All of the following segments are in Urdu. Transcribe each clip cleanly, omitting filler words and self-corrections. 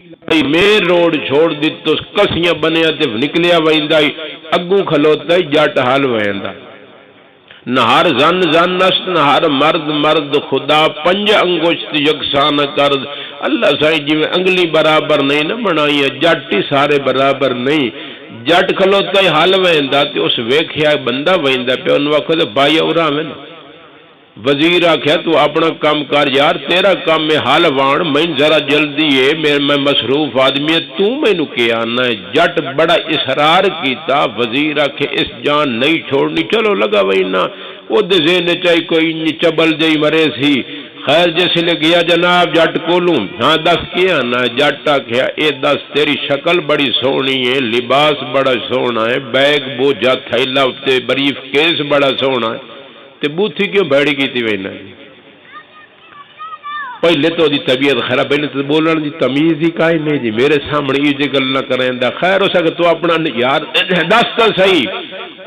مین روڈ چھوڑ دیتو کسیاں بنیا تے نکلیا ویندا اگوں کھلوتا جٹ حل ویندا نہ ہر زن زن است نہ ہر مرد مرد خدا پنج انگشت یکساں نہ کر اللہ سائیں جی انگلی برابر نہیں نہ بنائی جٹ ہی سارے برابر نہیں جٹ کھلوتا ہی حل ویندا تے اس ویکھیا بندہ ویندا پیا انہوں آکھو تے بائی اورا میں وزیر آکھیا تو اپنا کام کر یار تیرا کام میں حل وان میں ذرا جلدی ہے میں مصروف آدمی ہے تو مینوں کیا نہ جٹ بڑا اصرار کیتا وزیر آکھے اس جان نہیں چھوڑنی چلو لگا وینا او دے ذہن چاہی کوئی چبل جئی مرے سی خیر جس لے گیا جناب جٹ کولوں ہاں دس کیا نہ جٹ آکھیا اے دس تیری شکل بڑی سونی ہے لباس بڑا سونا ہے بیگ بوجھا تھیلا تے بریف کیس بڑا سونا ہے تے بوتھی کیوں بھڑی کی تھی وینا پہلے تو دی طبیعت خراب پہلے تو بولن دی تمیز ہی کائیں نہیں جی میرے سامنے یہ گل نہ کریں دا خیر ہو سکے تو اپنا یار دس تو صحیح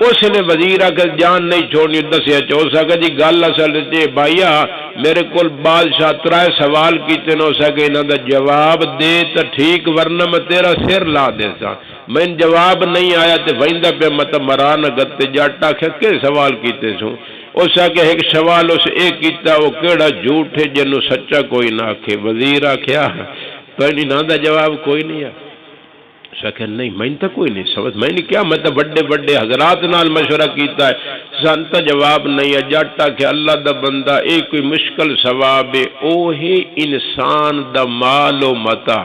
اس نے وزیر آ کر جان نہیں چھوڑنی دسیا چو سکے جی گل اصل تے بھائیا میرے کول بادشاہ ترائے سوال کیتے نہ ہو سکے انہاں دا جواب دے تو ٹھیک ورنہ میں تیرا سر لا دے سا میں جواب نہیں آیا تے ویندا پہ مت مران گت جٹ آکھے کہ سوال کیتے سو اس آکھے ایک سوال اس ایک کیتا وہ کیڑا جھوٹ ہے جنوں سچا کوئی نہ آکھے وزیر آکھیا پہلی نہ دا جواب کوئی نہیں ہے سکے نہیں میں تو کوئی نہیں سمجھ میں نے کیا میں تو بڑے بڑے حضرات نال مشورہ کیتا ہے سانتا جواب نہیں ہے جٹ آکھے اللہ دا بندہ ایک کوئی مشکل ثواب ہے او ہے انسان دا مال و متا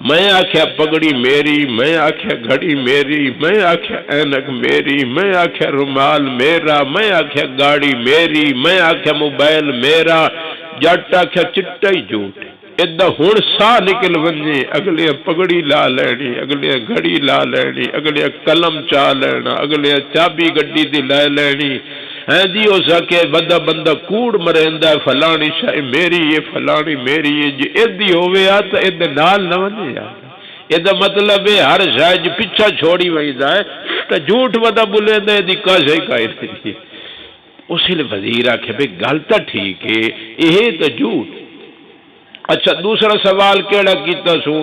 میں آکھیا پگڑی میری میں آکھیا گھڑی میری میں آکھیا اینک میری میں آکھیا رومال میرا میں آکھیا گاڑی میری میں آکھیا موبائل میرا جٹ آکھیا چٹا ہی جھوٹ ادھا ہن سا نکل ونجے اگلے پگڑی لا لینی اگلے گھڑی لا لینی اگلے قلم چا لینا اگلے چابی گڈی دی لے لینی ہیں جی ہو سکے بندہ بندہ کوڑ مریندا ہے فلانی شاہ میری ہے فلانی میری ہے جی ادھی ہوے آ تے ادھے نال نہ ونجے یار یہ مطلب ہے ہر شاہ جو پیچھا چھوڑی ویندا ہے تے جھوٹ ودا بولیندا دی کا شے کائے نہیں اس لیے وزیر آکھے بھئی گل تا ٹھیک ہے یہ تو جھوٹ اچھا دوسرا سوال کیڑا کیتا سو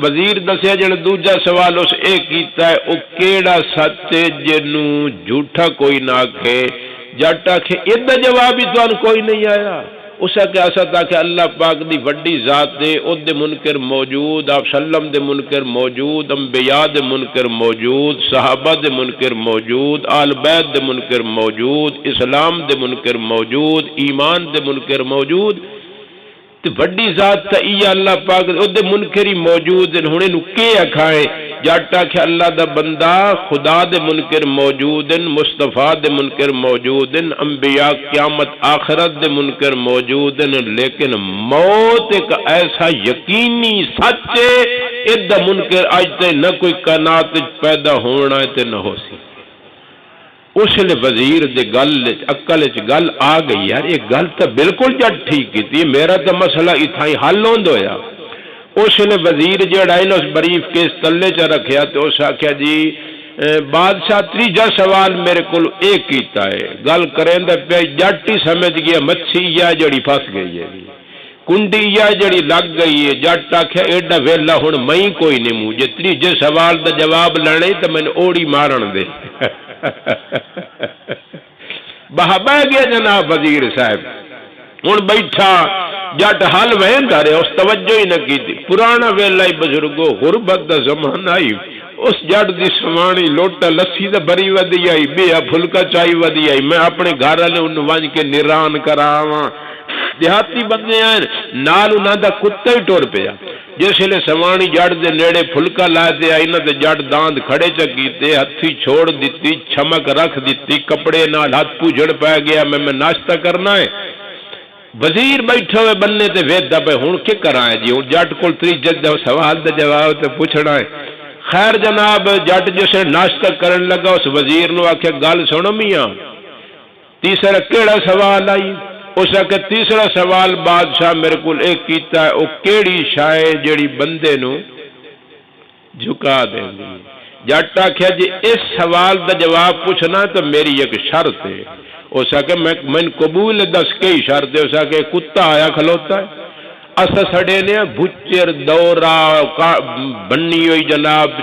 وزیر دسیا جڑا دوجا سوال اس ایک کیتا ہے او کیڑا سچ جنوں جھوٹا کوئی نہ آکھے جٹ آکھے ادھا جواب ہی تو کوئی نہیں آیا اس کے اسد کہ اللہ پاک دی وڈی ذات دے او دے منکر موجود آپ سلم دے منکر موجود انبیاء دے منکر موجود صحابہ دے منکر موجود آل بیت دے منکر موجود اسلام دے منکر موجود ایمان دے منکر موجود تے وڈی ذات تا ای اللہ پاک او دے منکری موجود ہن نو کی اکھائے جٹ کہ اللہ دا بندہ خدا دے منکر موجود مصطفیٰ دے منکر موجود انبیاء قیامت آخرت دے منکر موجود لیکن موت ایک ایسا یقینی سچ ہے ادھا منکر اج تے نہ کوئی کائنات پیدا ہونا ہے تے نہ ہو سی اس نے وزیر دے گل عقل چ گل آ گئی یار یہ گل تو بالکل جٹ ٹھیک کی میرا تو مسئلہ اتھائی حل ہوند ہویا اس نے وزیر جڑا ہے نا اس بریف کیس تلے چ رکھیا تو اس آکھیا جی بادشاہ تیجا سوال میرے کو ایک کیتا ہے گل کریں دا پہ جٹ ہی سمجھ گیا مچھی یا جڑی پھس گئی ہے کنڈی یا جڑی لگ گئی ہے جٹ آکھیا ایڈا ویلا ہن میں کوئی نہیں منہ جے تیجے سوال دا جواب لینے تو میں اوڑی مارن دے بہا گیا جناب وزیر صاحب ہوں بیٹھا جٹ حل وہدا رہے اس توجہ ہی نہ کی پرانا ویلا ہی بزرگو غربت دا زمانہ آئی اس جٹ دی سوانی لوٹا لسی دا بری ودی آئی بیا پھلکا چائی ودی آئی میں اپنے گھر والے ان ونج کے نیران کراواں دیہاتی بندے ہیں نال انہاں دا کتا ہی ٹور پیا جس لے سوانی جٹ دے نیڑے پھلکا لا دے آئی نہ تے جٹ داند کھڑے چ کیتے ہتھی چھوڑ دیتی چھمک رکھ دیتی کپڑے نال ہاتھ پوجھڑ پا گیا میں ناشتہ کرنا ہے وزیر بیٹھے ہوئے بننے تے ویدا پہ ہن کی کراں جی ہن جٹ کول تریجے سوال دا جواب تے پوچھنا ہے خیر جناب جٹ جسے ناشتہ کرن لگا اس وزیر نو آکھے گل سن میاں تیسرا کیڑا سوال آئی اس کا تیسرا سوال بادشاہ میرے کو ایک کیتا ہے او کیڑی شے جڑی بندے نو جھکا دے گی جٹ آکھیا جی اس سوال دا جواب پوچھنا تو میری ایک شرط ہے اس کہ میں قبول دس کے شرط ہے اس کہ کتا آیا کھلوتا ہے اسا سڑے نے بچر دورا بنی ہوئی جناب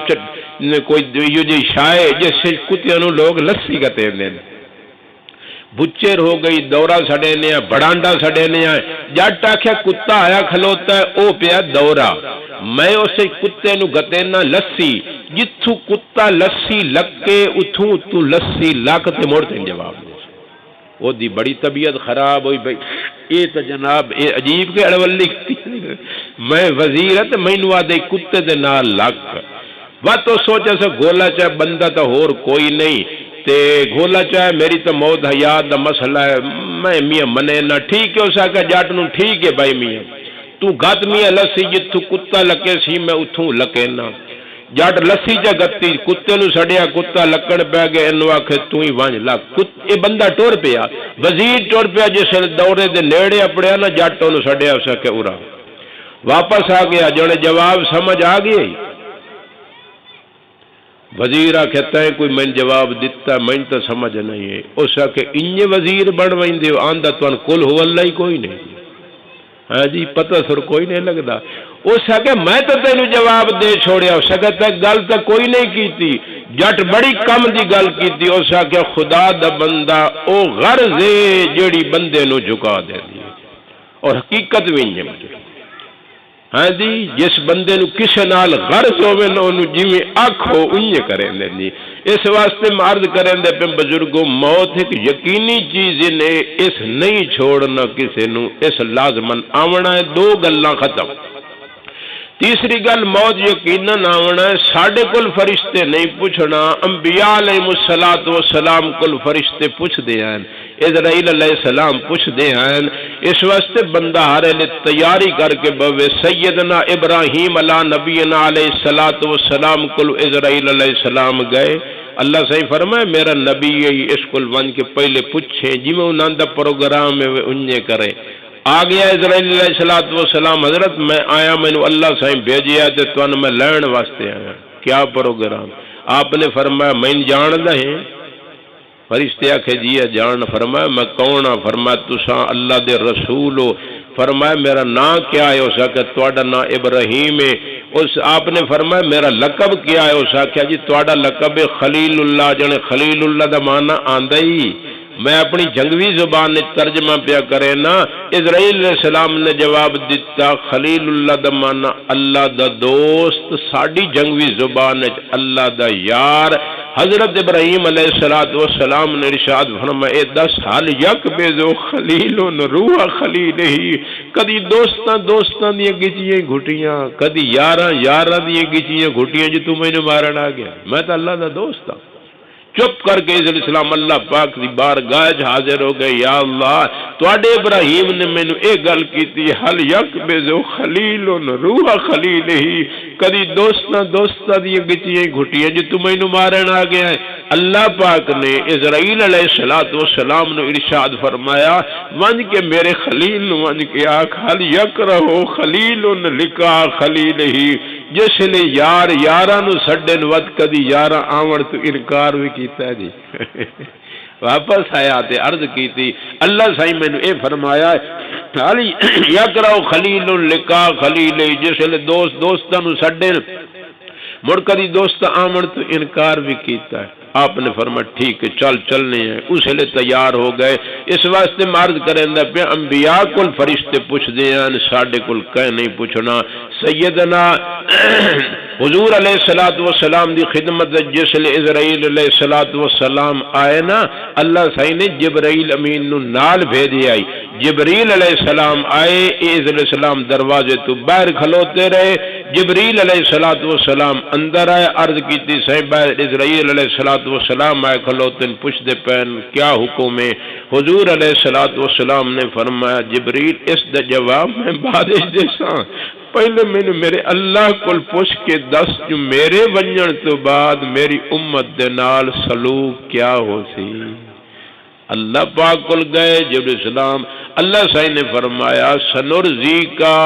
کوئی یہ جی شائع جیسے کتیاں نو لوگ لسی کہتے ہیں بچر ہو گئی دورا سڑے نے بڑانڈا سڑے نے جٹ آخیا کتا آیا کھلوتا ہے او پیا دورا میں اسے کتے نو گتے نہ لسی جتھوں کتا لسی لکے اتھوں تو لسی لک تے مڑ تے جواب دے وہ دی بڑی طبیعت خراب ہوئی بھائی یہ تو جناب یہ عجیب کے اڑولی میں وزیرت مینو آدھے کتے دے نال لک وہ تو سوچا سا گولا چاہے بندہ تو ہور کوئی نہیں تے گولا چاہے میری تو موت حیات دا مسئلہ ہے میں میاں منے نہ ٹھیک ہے اسا کہ جٹ نو ٹھیک ہے بھائی میاں تو گت میاں لسی جتھوں کتا لکے سی میں اتھوں لکے نہ جٹ لسی چا گتی کتے نو سڑیا کتا لکڑ پہ گئے انو آکھے تو ہی وانج لک یہ بندہ ٹور پیا وزیر ٹور پیا جس دورے دے نیڑے اپڑیا نا جٹ نو سڑیا اسا کہ ارا واپس آ گیا جڑے جواب سمجھ آ گئی وزیر کہتا ہے کوئی میں جواب دیتا میں تو سمجھ نہیں ہے اس کہ انجے وزیر بن ویندے آندا تن کل ہو اللہ ہی کوئی نہیں ہاں جی پتہ سر کوئی نہیں لگتا اس کہ میں تو تینوں جواب دے چھوڑیا اس کہ گل تو کوئی نہیں کیتی جٹ بڑی کم دی گل کیتی اس کہ خدا دا بندہ او غرض ہے جیڑی بندے نو جھکا دے دی اور حقیقت بھی نہیں مجھے ہاں جی جس بندے نو کسے نال غرض ہوے نہ اونوں جویں آکھو اونجے کریں دے جی اس واسطے عرض کریں دے پہ بزرگوں موت ایک یقینی چیز نے اس نہیں چھوڑنا کسے نو اس لازمن آونا ہے دو گلاں ختم تیسری گل موت یقیناً آونا ہے ساڈے کول فرشتے نہیں پوچھنا انبیاء علیہ الصلوۃ والسلام کول فرشتے پوچھ دے ہیں اسرائیل علیہ السلام پوچھ دے ہیں اس واسطے بندہ ہر لے تیاری کر کے بوے سیدنا ابراہیم علی نبینا علیہ الصلوۃ والسلام کول اسرائیل علیہ السلام گئے اللہ صحیح فرمائے میرا نبی اس کول ون کے پہلے پوچھے جی میں انہاں دا پروگرام ہے انجے کرے آ گیا اسرائیل علیہ الصلوۃ والسلام حضرت میں آیا میں نے اللہ صاحب بھیجیا تے تن میں لین واسطے آیا کیا پروگرام آپ نے فرمایا میں جان دے فرشتے آکھے جی جان فرمایا میں کون ہاں فرمایا تساں اللہ دے رسول ہو فرمایا میرا نام کیا ہے اس کہ تہاڈا نام ابراہیم ہے اس آپ نے فرمایا میرا لقب کیا ہے اس کہ جی تہاڈا لقب ہے خلیل اللہ جنے خلیل اللہ دا معنی آندا ہی میں اپنی جنگوی زبان نے ترجمہ پیا کرے نا اسرائیل علیہ السلام نے جواب دیتا خلیل اللہ دا معنی اللہ دا دوست ساڈی جنگوی زبان اللہ دا یار حضرت ابراہیم علیہ السلام نے ارشاد فرمایا 10 سال یک بیزو خلیل روح خلیل ہی کدی دوستاں دی گچیاں گھٹیاں کدی یاراں دی گچیاں گھٹیاں جی تو مینوں مارن آ گیا میں تو اللہ دا دوست ہاں چپ کر کے علیہ السلام اللہ پاک دی بارگاہ حاضر ہو گئے یا اللہ تواڈے ابراہیم نے مینوں اے گل کیتی حل یک بزو خلیل روح خلیل ہی کدی دوستاں دی گچیاں گھٹیاں جو تو مینوں مارن آ گیا ہے اللہ پاک نے اسرائیل علیہ السلام نو ارشاد فرمایا ون کے میرے خلیل نو ون کے آکھ حل یک رہو خلیل لکا خلیل ہی جس نے یاراں نو سڈن ود کدی یاراں آون تو انکار بھی کیتا ہے جی واپس آیا تے عرض کیتی اللہ صاحب میں نے اے فرمایا علی یکرو خلیل لقا خلیل جس نے دوستاں نو سڈن مڑ کدی دوست آمن تو انکار بھی کیتا ہے آپ نے فرمایا ٹھیک ہے چلنے ہیں اس لیے تیار ہو گئے اس واسطے مرد کریں دا پہ انبیاء کل فرشتے پوچھ دے ہیں ساڈے کل کہیں نہیں پوچھنا سیدنا حضور علیہ السلام دی خدمت جس لئے اسرائیل علیہ السلام آئے نا اللہ صحیح نے جبرائیل امین نو نال بھیجے آئی جبریل علیہ السلام آئے علیہ السلام دروازے تو باہر کھلوتے رہے جبریل علیہ السلام اندر آئے عرض کیتی صحیح باہر اسرائیل علیہ السلام آئے کھلوتے پوچھ دے پہن کیا حکم ہے حضور علیہ السلام نے فرمایا جبریل اس دا جواب میں بادش دے ساں پہلے میں نے میرے اللہ کل پوچھ کے دس جو میرے ونجن تو بعد میری امت دے نال سلوک کیا ہو سی اللہ پاک کل گئے جبریل السلام اللہ صحیح نے فرمایا سنرزی کا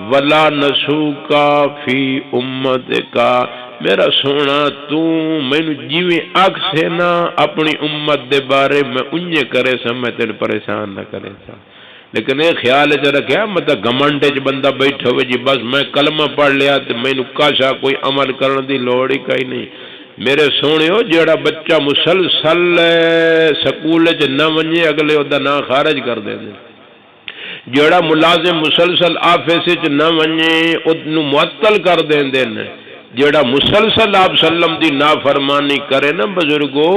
ولا نسو کا فی امت کا میرا سونا تو مینو جیویں آگ سے نا اپنی امت دے بارے میں انجے کرے سا میں تیرے پریشان نہ کرے سا لیکن یہ خیال چ رکھیا مطلب گھمنڈ چ بندہ بیٹھا ہوئے جی بس میں کلمہ پڑھ لیا تو مینوں کاشا کوئی عمل کرن دی لوڑ ہی کوئی نہیں۔ میرے سونیو جیڑا بچہ مسلسل سکول چ نہ ونجے اگلے دا نام خارج کر دیں جیڑا ملازم مسلسل آفس چ نہ ونجے اودنوں معطل کر دیں جیڑا مسلسل آپ سلم دی نافرمانی کرے نا بزرگو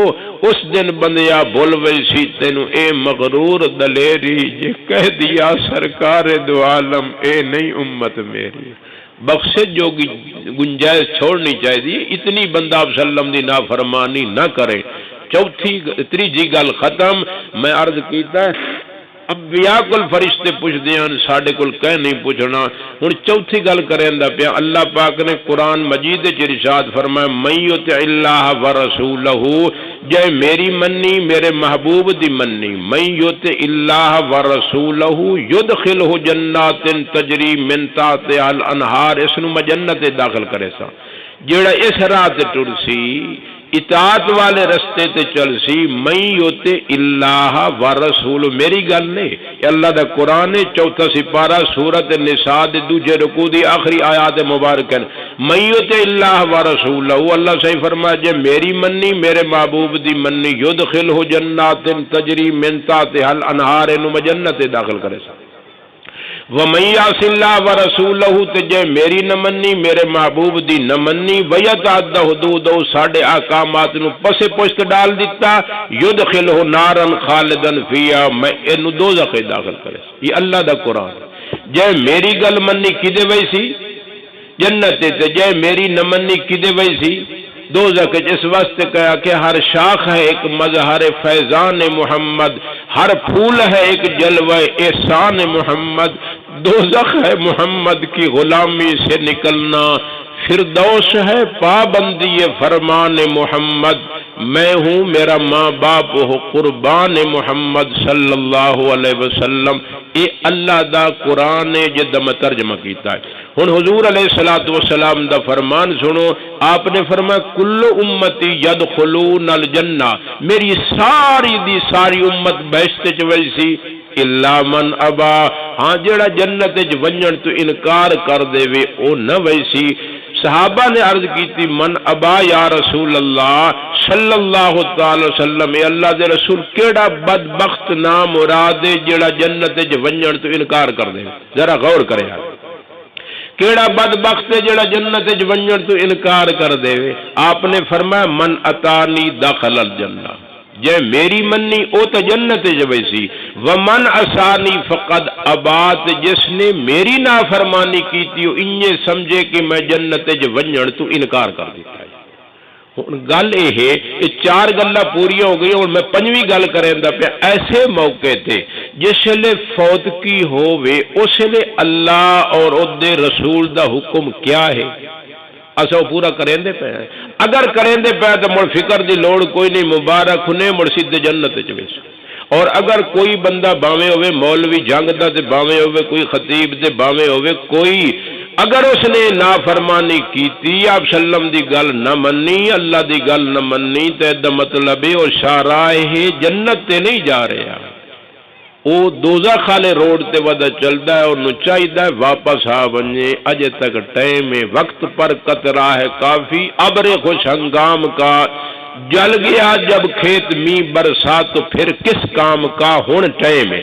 اس دن بندیا بول ویسی تینوں اے مغرور دلیری جے کہہ دیا سرکار دو عالم اے نہیں امت میری۔ بخشش جو گنجائش چھوڑنی چاہیے اتنی بندہ آپ سلم دی نافرمانی نہ کرے۔ چوتھی تیجی گل ختم میں عرض کیتا ہے انبیاء کل فرشتے پوچھ دیاں ساڈے کل کہہ نہیں پوچھنا۔ ہن چوتھی گل کریندا پیا اللہ پاک نے قرآن مجید وچ ارشاد فرمایا من یطع اللہ ورسولہ جے میری منی میرے محبوب دی منی من یطع اللہ ورسولہ یدخلہ جنات تجری من تحتہا الانہار اس نو جنت داخل کرے سا جیڑا اس راہ تے ٹر سی اطاعت والے رستے تے چل سی من یطع اللہ ورسول میری گل نہیں اللہ دا قرآن چوتھا سپارہ سورۃ النساء دے دوجے رکوع دی آخری آیات مبارکہ من یطع اللہ ورسول اللہ صحیح فرمایا جے میری منی میرے محبوب دی منی یدخلہ جنات تجری من تحتہا الانہار نو جنت داخل کرے سا وَمَن يَعْصِ اللَّهَ وَرَسُولَهُ تے جے میری نہ منی میرے محبوب دی نہ منی وَيَتَعَدَّ حُدُودَهُ ساڈے احکامات نو پسے پشت ڈال دیتا يُدْخِلْهُ نَارًا خَالِدًا فِيهَا میں اینو دوزخ داخل کرے یہ اللہ دا قرآن جے میری گل منی کدے ویسی جنت تے جے میری نہ منی کدے ویسی دوزخ اس واسطے کہا کہ ہر شاخ ہے ایک مظہر فیضان محمد ہر پھول ہے ایک جلوہ احسان محمد دوزخ ہے محمد کی غلامی سے نکلنا فردوس ہے پابندی فرمان محمد میں ہوں میرا ماں باپ ہو قربان محمد صلی اللہ علیہ وسلم اے اللہ دا قرآن جد میں ترجمہ کیتا ہے ہن حضور علیہ الصلوۃ والسلام دا فرمان سنو آپ نے فرمایا کل امتی یدخلون الجنہ میری ساری دی ساری امت بہشت چ ویسی الا من ابا ہاں جڑا جنت وچ ونجن تو انکار کر دے وے او نہ ویسی صحابہ نے عرض کی تھی من ابا یا رسول اللہ صلی اللہ تعالی وسلم اے اللہ دے رسول کیڑا بدبخت نام مراد جڑا جنت وچ ونجن تو انکار کر دے ذرا غور کرے کیڑا بدبخت جڑا جنت وچ ونجن تو انکار کر دے آپ نے فرمایا من اتانی دخل الجنہ جے میری منی او تو جنت جویسی ومن عصانی فقد ابات جس نے میری نافرمانی کی تھی انجے سمجھے کہ میں جنت ونجن تو انکار کر دیتا ہے گل یہ چار گلاں پوری ہو گئی اور میں پنجویں گل کریندا پیا ایسے موقع تھے جس لے فوت کی ہووے اس لے اللہ اور دے رسول دا حکم کیا ہے اسا پورا کریندے پے اگر کریندے پے تو مڑ فکر دی لوڑ کوئی نہیں مبارک نے مڑ سیدھے جنت وچ ویس اور اگر کوئی بندہ باویں ہوے مولوی جنگ دا تے باویں ہوے کوئی خطیب تے باویں ہوے کوئی اگر اس نے نافرمانی کیتی آپ سلم دی گل نہ منی اللہ دی گل نہ منی تے دا مطلب ہے او شارائے جنت تے نہیں جا رہا او دوزخ والے روڈ تے ودا چلدا ہے اور نو چاہیدا ہے واپس آ ونجے اجے تک ٹائم ہے وقت پر قطرہ ہے کافی ابر خوش ہنگام کا جل گیا جب کھیت می برسات تو پھر کس کام کا ہن ٹائم ہے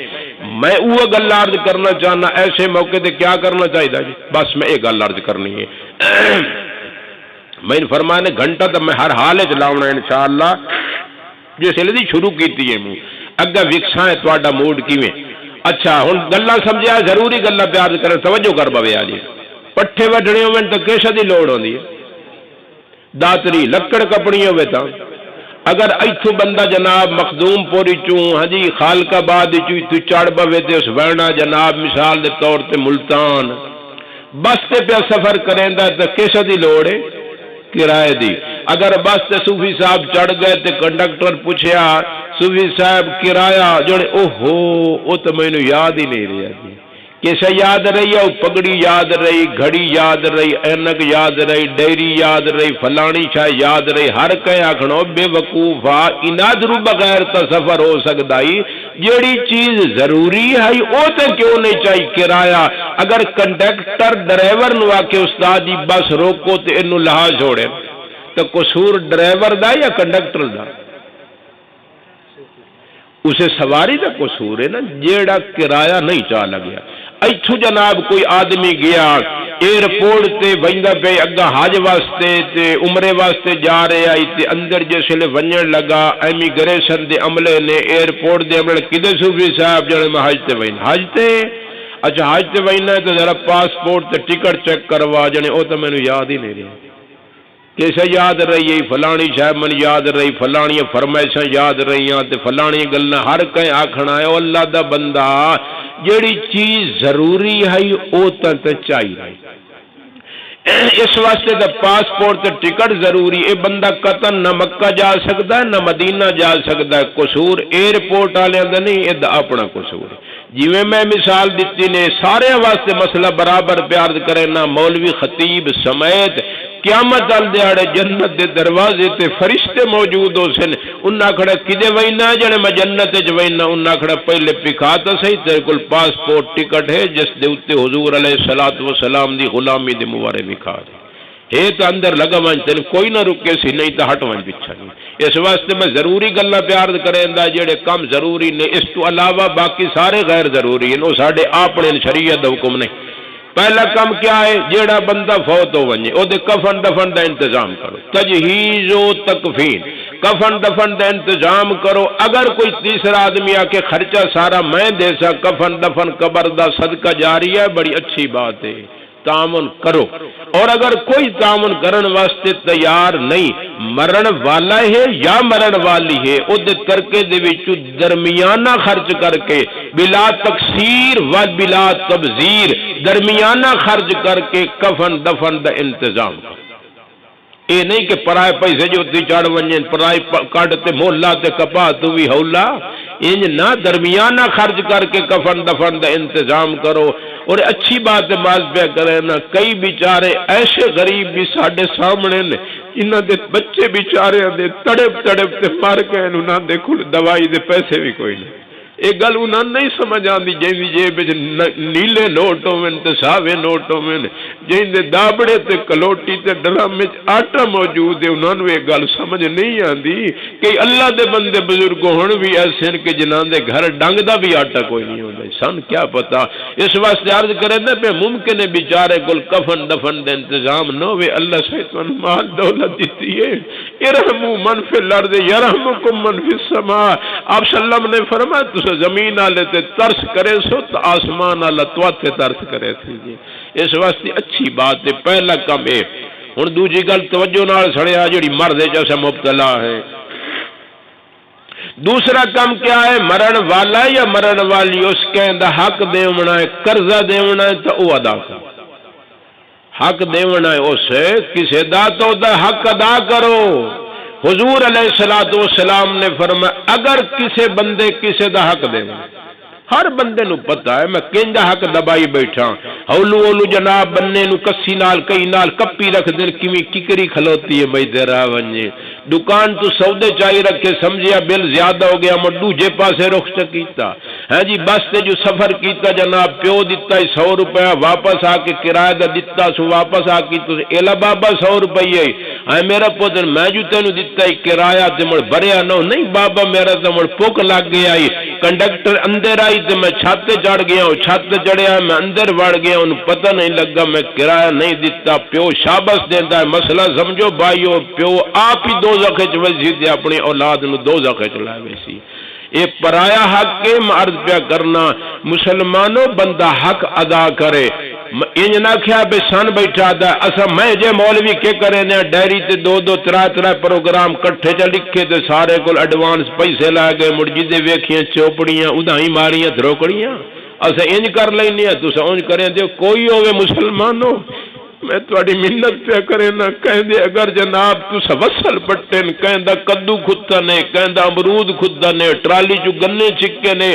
میں وہ گل عرض کرنا چاہنا ایسے موقع تے کیا کرنا چاہیدا جی بس میں ایک گل عرض کرنی ہے میں فرمانے گھنٹہ تو میں ہر حال وچ لاونا انشاءاللہ جس لے شروع کیتی ہے میں اگا وکساں ہے تہاڈا موڈ کیویں اچھا ہن گلاں سمجھیا ضروری گلاں پیار کر توجہ کر بوے آ جی پٹھے وڈھنے ہون تے کیسا دی لوڑ ہوندی ہے داتری لکڑ کپڑی ہوے تا اگر ایتھوں بندہ جناب مخدوم پوری چوں ہاں جی خالق آباد تو چڑھ بوے تے اس وینا جناب مثال دے طور تے ملتان بس تے پیا سفر کریندا تے کیسا دی لوڑ ہے کرائے دی اگر بس تے صوفی صاحب چڑھ گئے تے کنڈکٹر پوچھیا صوفی صاحب کرایہ جڑے اوہو او تو مینوں یاد ہی نہیں رہا جی کیسا یاد رہی ہے پگڑی یاد رہی گھڑی یاد رہی اینک یاد رہی ڈیری یاد رہی فلانی شاہ یاد رہی ہر کہیں آکھنو بے وقوفا انادرو بغیر تا سفر ہو سکتا ہی جیڑی چیز ضروری ہے وہ تے کیوں نہیں چاہیے کرایہ؟ اگر کنڈکٹر ڈرائیور نو آکے استاد جی بس روکو تے انو لہا چھوڑے تو قصور ڈرائیور دا یا کنڈکٹر دا؟ اسے سواری دا قصور ہے نا جیڑا کرایہ نہیں چاہ لگیا۔ ایتھو جناب کوئی آدمی گیا ایئرپورٹ تے ویندا پہ اگا حج واسطے تے عمرے واسطے جا رہے آئی تے اندر جسے ونجن لگا امیگریشن دے عملے نے ایئرپورٹ دے عملے کدے صوفی صاحب جڑے میں حج تے وین حج تے اچھا حج تے وینا ہے تو ذرا پاسپورٹ تے ٹکٹ چیک کروا جنے او تو مینوں یاد ہی نہیں رہا کیسے یاد رہی ہے فلانی شاہ من یاد رہی فلانی فرمائشاں یاد رہیاں تے فلانی گلاں ہر کہیں آکھنا ہے او اللہ دا بندہ جیڑی چیز ضروری ہے او تے چاہیے اس واسطے دا پاسپورٹ تے ٹکٹ ضروری ہے بندہ قطن نہ مکہ جا سکتا ہے نہ مدینہ جا سکتا ہے قصور ایئرپورٹ والے دا نہیں اے اپنا قصور ہے جویں میں مثال دیتی نے سارے واسطے مسئلہ برابر پیار کرے نہ مولوی خطیب سمیت قیامت وال دیہڑے جنت دے دروازے تے فرشتے موجود ہو سن انہاں کھڑا کدے وینا جڑے میں جنت وچ وینا انہاں کھڑا پہلے پکھا تا صحیح تیرے کول پاسپورٹ ٹکٹ ہے جس دے اوتے حضور علیہ الصلوۃ والسلام دی غلامی دے مبارک لکھا ہے تو اندر لگا ون تین کوئی نہ رکے سی نہیں تو ہٹ ون پیچھا نہیں اس واسطے میں ضروری گلا پیار کریندا جڑے کم ضروری نے اس تو علاوہ باقی سارے غیر ضروری ہیں وہ ساڈے اپنے شریعت دا حکم نہیں پہلا کام کیا ہے جیڑا بندہ فوت ہو ونجے او دے کفن دفن دا انتظام کرو تجہیز و تکفین کفن دفن دا انتظام کرو اگر کوئی تیسرا آدمی آ کے خرچہ سارا میں دے سا کفن دفن قبر دا صدقہ جاری ہے بڑی اچھی بات ہے تعاون کرو اور اگر کوئی تعاون کرن واسطے تیار نہیں مرن والا ہے یا مرن والی ہے او دے ترکے دے وچوں درمیانہ خرچ کر کے بلا تقصیر و بلا تبذیر درمیانہ خرچ کر کے کفن دفن دا انتظام کرو اے نہیں کہ پرائے پیسے جو تی چڑھ ونجن پرائے کٹ تے مولا تے کپا تو بھی ہولا انج نہ درمیانہ خرچ کر کے کفن دفن دا انتظام کرو اور اچھی بات ہے باز پہ کرے نا کئی بیچارے ایسے غریب بھی ساڈے سامنے نے انہاں دے بچے بیچارے دے تڑپ تڑپ تے مر گئے انہاں دے کول دوائی دے پیسے بھی کوئی نہیں ایک گل انہاں نہیں سمجھ آندی جیندی جیب وچ نیلے نوٹ ہوون تے ساوے نوٹ ہوون جیندے دابڑے تے کلوٹی تے ڈرم وچ آٹا موجود ہے انہاں نوں ایک گل سمجھ نہیں آندی کہ اللہ دے بندے بزرگ ہن بھی ایسے ہیں کہ جنہاں دے گھر ڈنگ دا بھی آٹا کوئی نہیں ہوندا سن کیا پتہ اس واسطے عرض کرے نا پہ ممکن ہے بیچارے کول کفن دفن دے انتظام نہ ہوئے اللہ شیطان مال دولت دیتی ہے ارحموا من فی الارض یرحمکم من فی السماء آپ صلی اللہ علیہ وسلم نے فرمایا زمین والے تے ترس کرے سو تو آسمان والا تو ترس کرے تھی اس واسطے اچھی بات ہے پہلا کام ہے ہن دوسری گل توجہ نال سڑیا جڑی مرد جیسا مبتلا ہے دوسرا کام کیا ہے مرن والا یا مرن والی اس کے حق دیونا ہے قرضہ دیونا ہے تو وہ ادا کرو حق دیونا ہے اسے کسی دا تو دا حق ادا کرو حضور علیہ الصلوۃ والسلام نے فرمایا اگر کسی بندے کسی دا حق دے ہر بندے نو پتا ہے میں کیندا حق دبائی بیٹھا ہولو ہولو جناب بننے نو کسی نال کئی نال کپی رکھ دین کیویں ککری کھلوتی ہے بھائی تیرا ونجے دکان تو سودے چاہی رکھے سمجھیا بل زیادہ ہو گیا میں دوجے پاسے رخ کیتا ہاں جی بس تے جو سفر کیتا جناب پیو دیتا 100 روپے واپس آ کے کرایہ دا دیتا سو واپس آ کی تو ایلا بابا 100 روپے ہاں میرا پوتر میں جو تینو دیتا ہے کرایہ تے مڑ بھریا نہ نہیں بابا میرا تے مڑ پوک لگ گیا کنڈکٹر اندر آئی تے میں چھت چڑھ گیا ہوں چھت چڑھیا میں اندر وڑ گیا ہوں پتہ نہیں لگا میں کرایہ نہیں دیتا پیو شاباش دیندا ہے مسئلہ سمجھو بھائیو پیو آپ ہی دوزخ وچ وسی تے اپنی اولاد نو دوزخ وچ لا ویسی یہ پرایا حق کے عرض پیا کرنا مسلمانوں بندہ حق ادا کرے انج نہ کھیا بے سن بیٹھا دا اسا میں جے مولوی کے کرے نے ڈائری تے دو دو ترا پروگرام کٹھے چ لکھے تے سارے کول ایڈوانس پیسے لا گئے مڑ جدے ویکھیاں چوپڑیاں ادائی ماریاں دروکڑیاں اسا انج کر لینے تسا انج کریں تے کوئی ہوے مسلمانوں میں تھوڑی منت پہ کرے نہ کہندے اگر جناب تسا وصل پٹن کہندا کدو کھتا نے کہندا امرود کھتا نے ٹرالی چ گنے چکے نے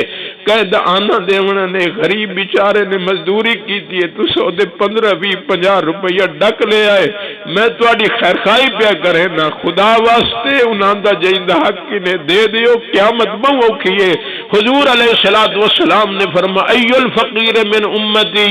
کہندا آنا دیونا نے غریب بیچارے نے مزدوری کیتی ہے تسا او دے 15 20 50 روپیہ ڈک لے آئے میں تھوڑی خیرخائی پہ کرے نہ خدا واسطے انہاں دا جیندا حق نے دے دیو قیامت بہو اوکھی ہے حضور علیہ الصلوۃ والسلام نے فرمایا ای الفقیر من امتی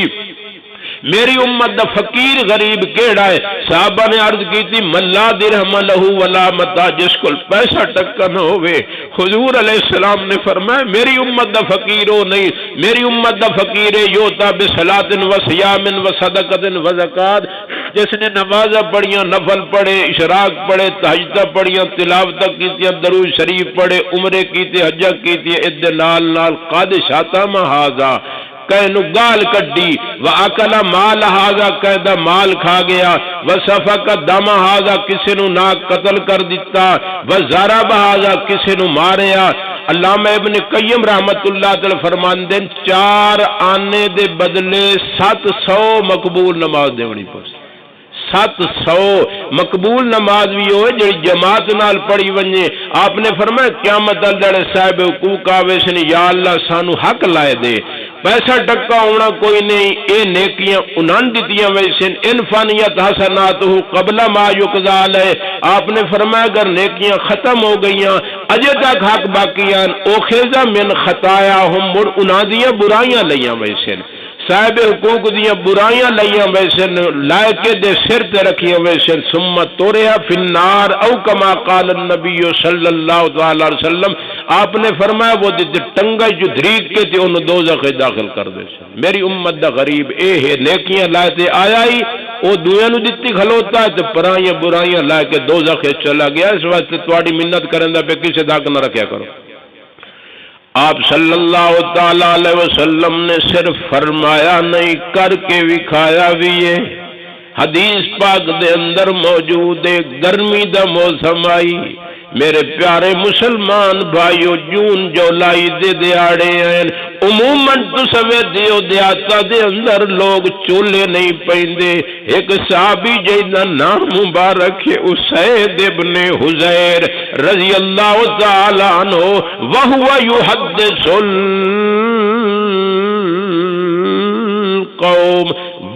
میری امت دا فقیر غریب کیڑا ہے صحابہ نے عرض کی تھی ملا درہم لہو ولا متا جس کو پیسہ ٹکا نہ ہوئے حضور علیہ السلام نے فرمایا میری امت دا فقیر ہو نہیں میری امت دا فقیر ہے یوتا بصلاۃ و صیام و صدقۃ و زکات جس نے نمازاں پڑھیاں نفل پڑھے اشراق پڑھے تہجد پڑھیاں تلاوت کیتی درود شریف پڑھے عمرے کیتے حج کیتی اد نال نال قد شاتم ھذا کہنو گال کڈی واکل مال ھذا کہدا مال کھا گیا وسفک دم ھذا کسی نو ناک قتل کر دیتا وضرب ھذا کسی نو ماریا علامہ ابن قیم رحمت اللہ تعالی فرماندے 4 آنے دے بدلے 700 مقبول نماز دیونی پڑی 700 مقبول نماز بھی ہوئے جڑی جماعت نال پڑھی ونجے آپ نے فرمایا قیامت والے صاحب حقوق آوے سن یا اللہ سانو حق لائے دے پیسہ ٹکا ہونا کوئی نہیں اے نیکیاں انہاں دتیاں ویسن ان فانیت حسناتہ قبل ما یقضى علیہ آپ نے فرمایا اگر نیکیاں ختم ہو گئیاں اجے تک حق باقیاں اوخذ من خطاياهم مر انہاں دیاں برائیاں لیاں ویسن صاحب حقوق دیاں برائیاں لیاں ویسن لائقے دے سر تے رکھیاں ویسن ثم توریا فی النار او کما قال النبی صلی اللہ علیہ وسلم آپ نے فرمایا وہ ٹنگا جو دھریک کے تھے انہوں دوزخ داخل کر دے سن میری امت دا غریب اے ہے نیکیاں لائے تے آیا ہی وہ دنیا نو دتی کھلوتا ہے تے پرائیاں برائیاں لائے کے دوزخ چلا گیا اس واسطے تواڈی منت کرندا پہ کسے داغ نہ رکھیا کرو آپ صلی اللہ تعالی علیہ وسلم نے صرف فرمایا نہیں کر کے وکھایا بھی ہے حدیث پاک دے اندر موجود ہے گرمی دا موسم آئی میرے پیارے مسلمان بھائیو جون جولائی دے دیاڑے ہیں عموماً تو سوے دیو دیاتا دے اندر لوگ چولے نہیں پہندے ایک صحابی جینا نام مبارک ہے اسید ابن حزیر رضی اللہ تعالیٰ عنہ وہو یحدث القوم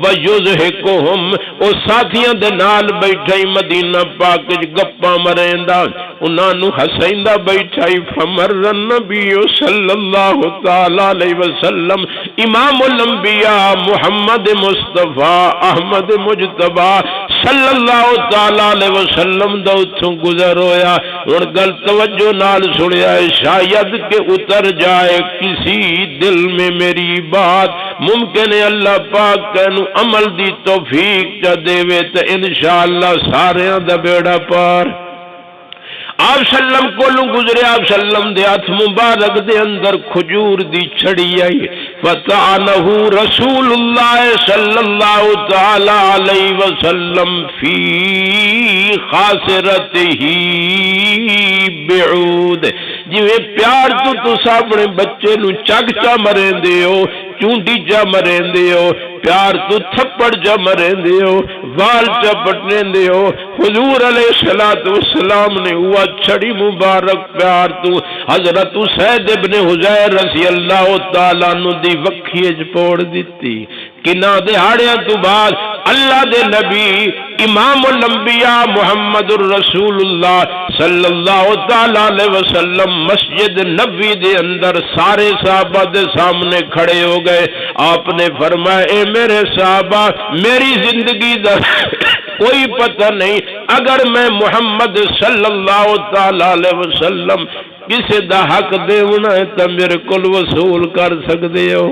وَيُزْحِكُهُمْ او ساتھیاں دے نال بیٹھائی مدینہ پاک گپاں مریندا انہاں نو ہسیندا بیٹھائی فمر النبی صلی اللہ تعالی علیہ وسلم امام الانبیاء محمد مصطفیٰ احمد مجتبی صلی اللہ تعالی علیہ وسلم دا اتھوں گزر ہویا اور گل توجہ نال سنیا شاید کہ اتر جائے کسی دل میں میری بات ممکن ہے اللہ پاک کہنو عمل دی توفیق چا دے تے انشاءاللہ سارے دا بیڑا پار آپ سلم کولوں گزرے آپ سلم دے ہاتھ مبارک دے اندر کھجور دی چھڑی آئی فتعنہ رسول اللہ صلی اللہ تعالی علیہ وسلم فی خاسرتہ بعود جویں پیار تو سامنے بچے نو چگ چا مریں دے ہو چونٹی چا مریں دے ہو پیار تو تھپڑ جا مریں دے ہو وال چا پٹنے دے ہو حضور علیہ السلام نے ہوا چھڑی مبارک پیار تو حضرت سید ابن حزیر رضی اللہ تعالیٰ نو دی وکھیج پوڑ دیتی کنا دہاڑیاں تو بعد اللہ دے نبی امام الانبیاء محمد الرسول اللہ صلی اللہ تعالیٰ علیہ وسلم مسجد نبوی دے اندر سارے صحابہ دے سامنے کھڑے ہو گئے آپ نے فرمایا اے میرے صحابہ میری زندگی دا کوئی پتہ نہیں اگر میں محمد صلی اللہ تعالیٰ علیہ وسلم کسی دا حق دیونا ہے تو میرے کل وصول کر سکتے ہو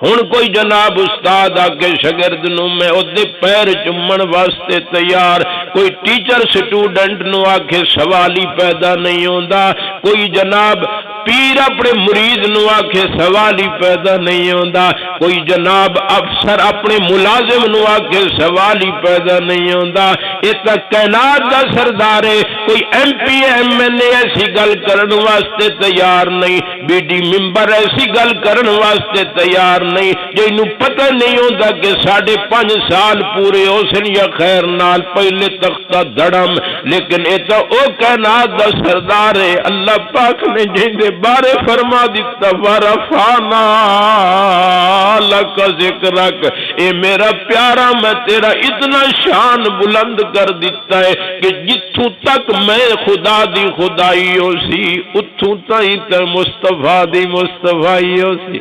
ہن کوئی جناب استاد آکے شاگرد نو میں اودے پیر چمن واسطے تیار کوئی ٹیچر سٹوڈنٹ نو آکے سوال ہی پیدا نہیں ہوندا کوئی جناب پیر اپنے مرید نو آکھے سوال ہی پیدا نہیں ہوندا، کوئی جناب افسر اپنے ملازم نو آکھے سوال ہی پیدا نہیں ہوندا۔ یہ تا کائنات دا سردار ہے، کوئی ایم پی ایم این اے ایسی گل کرن واسطے تیار نہیں، بی ڈی ممبر ایسی گل کرن واسطے تیار نہیں، جنوں پتہ نہیں ہوندا کہ 5.5 سال پورے ہو سن یا خیر نال پہلے تختہ دڑم، لیکن اے تا او کائنات دا سردار ہے۔ اللہ پاک نے جیندے بارے فرما دیتا ورفعنا لک ذکرک، اے میرا پیارا میں تیرا اتنا شان بلند کر دیتا ہے کہ جتھوں تک میں خدا دی خدائی ہو سی اتھوں تائیں تے مصطفیٰ دی مصطفائی ہو سی۔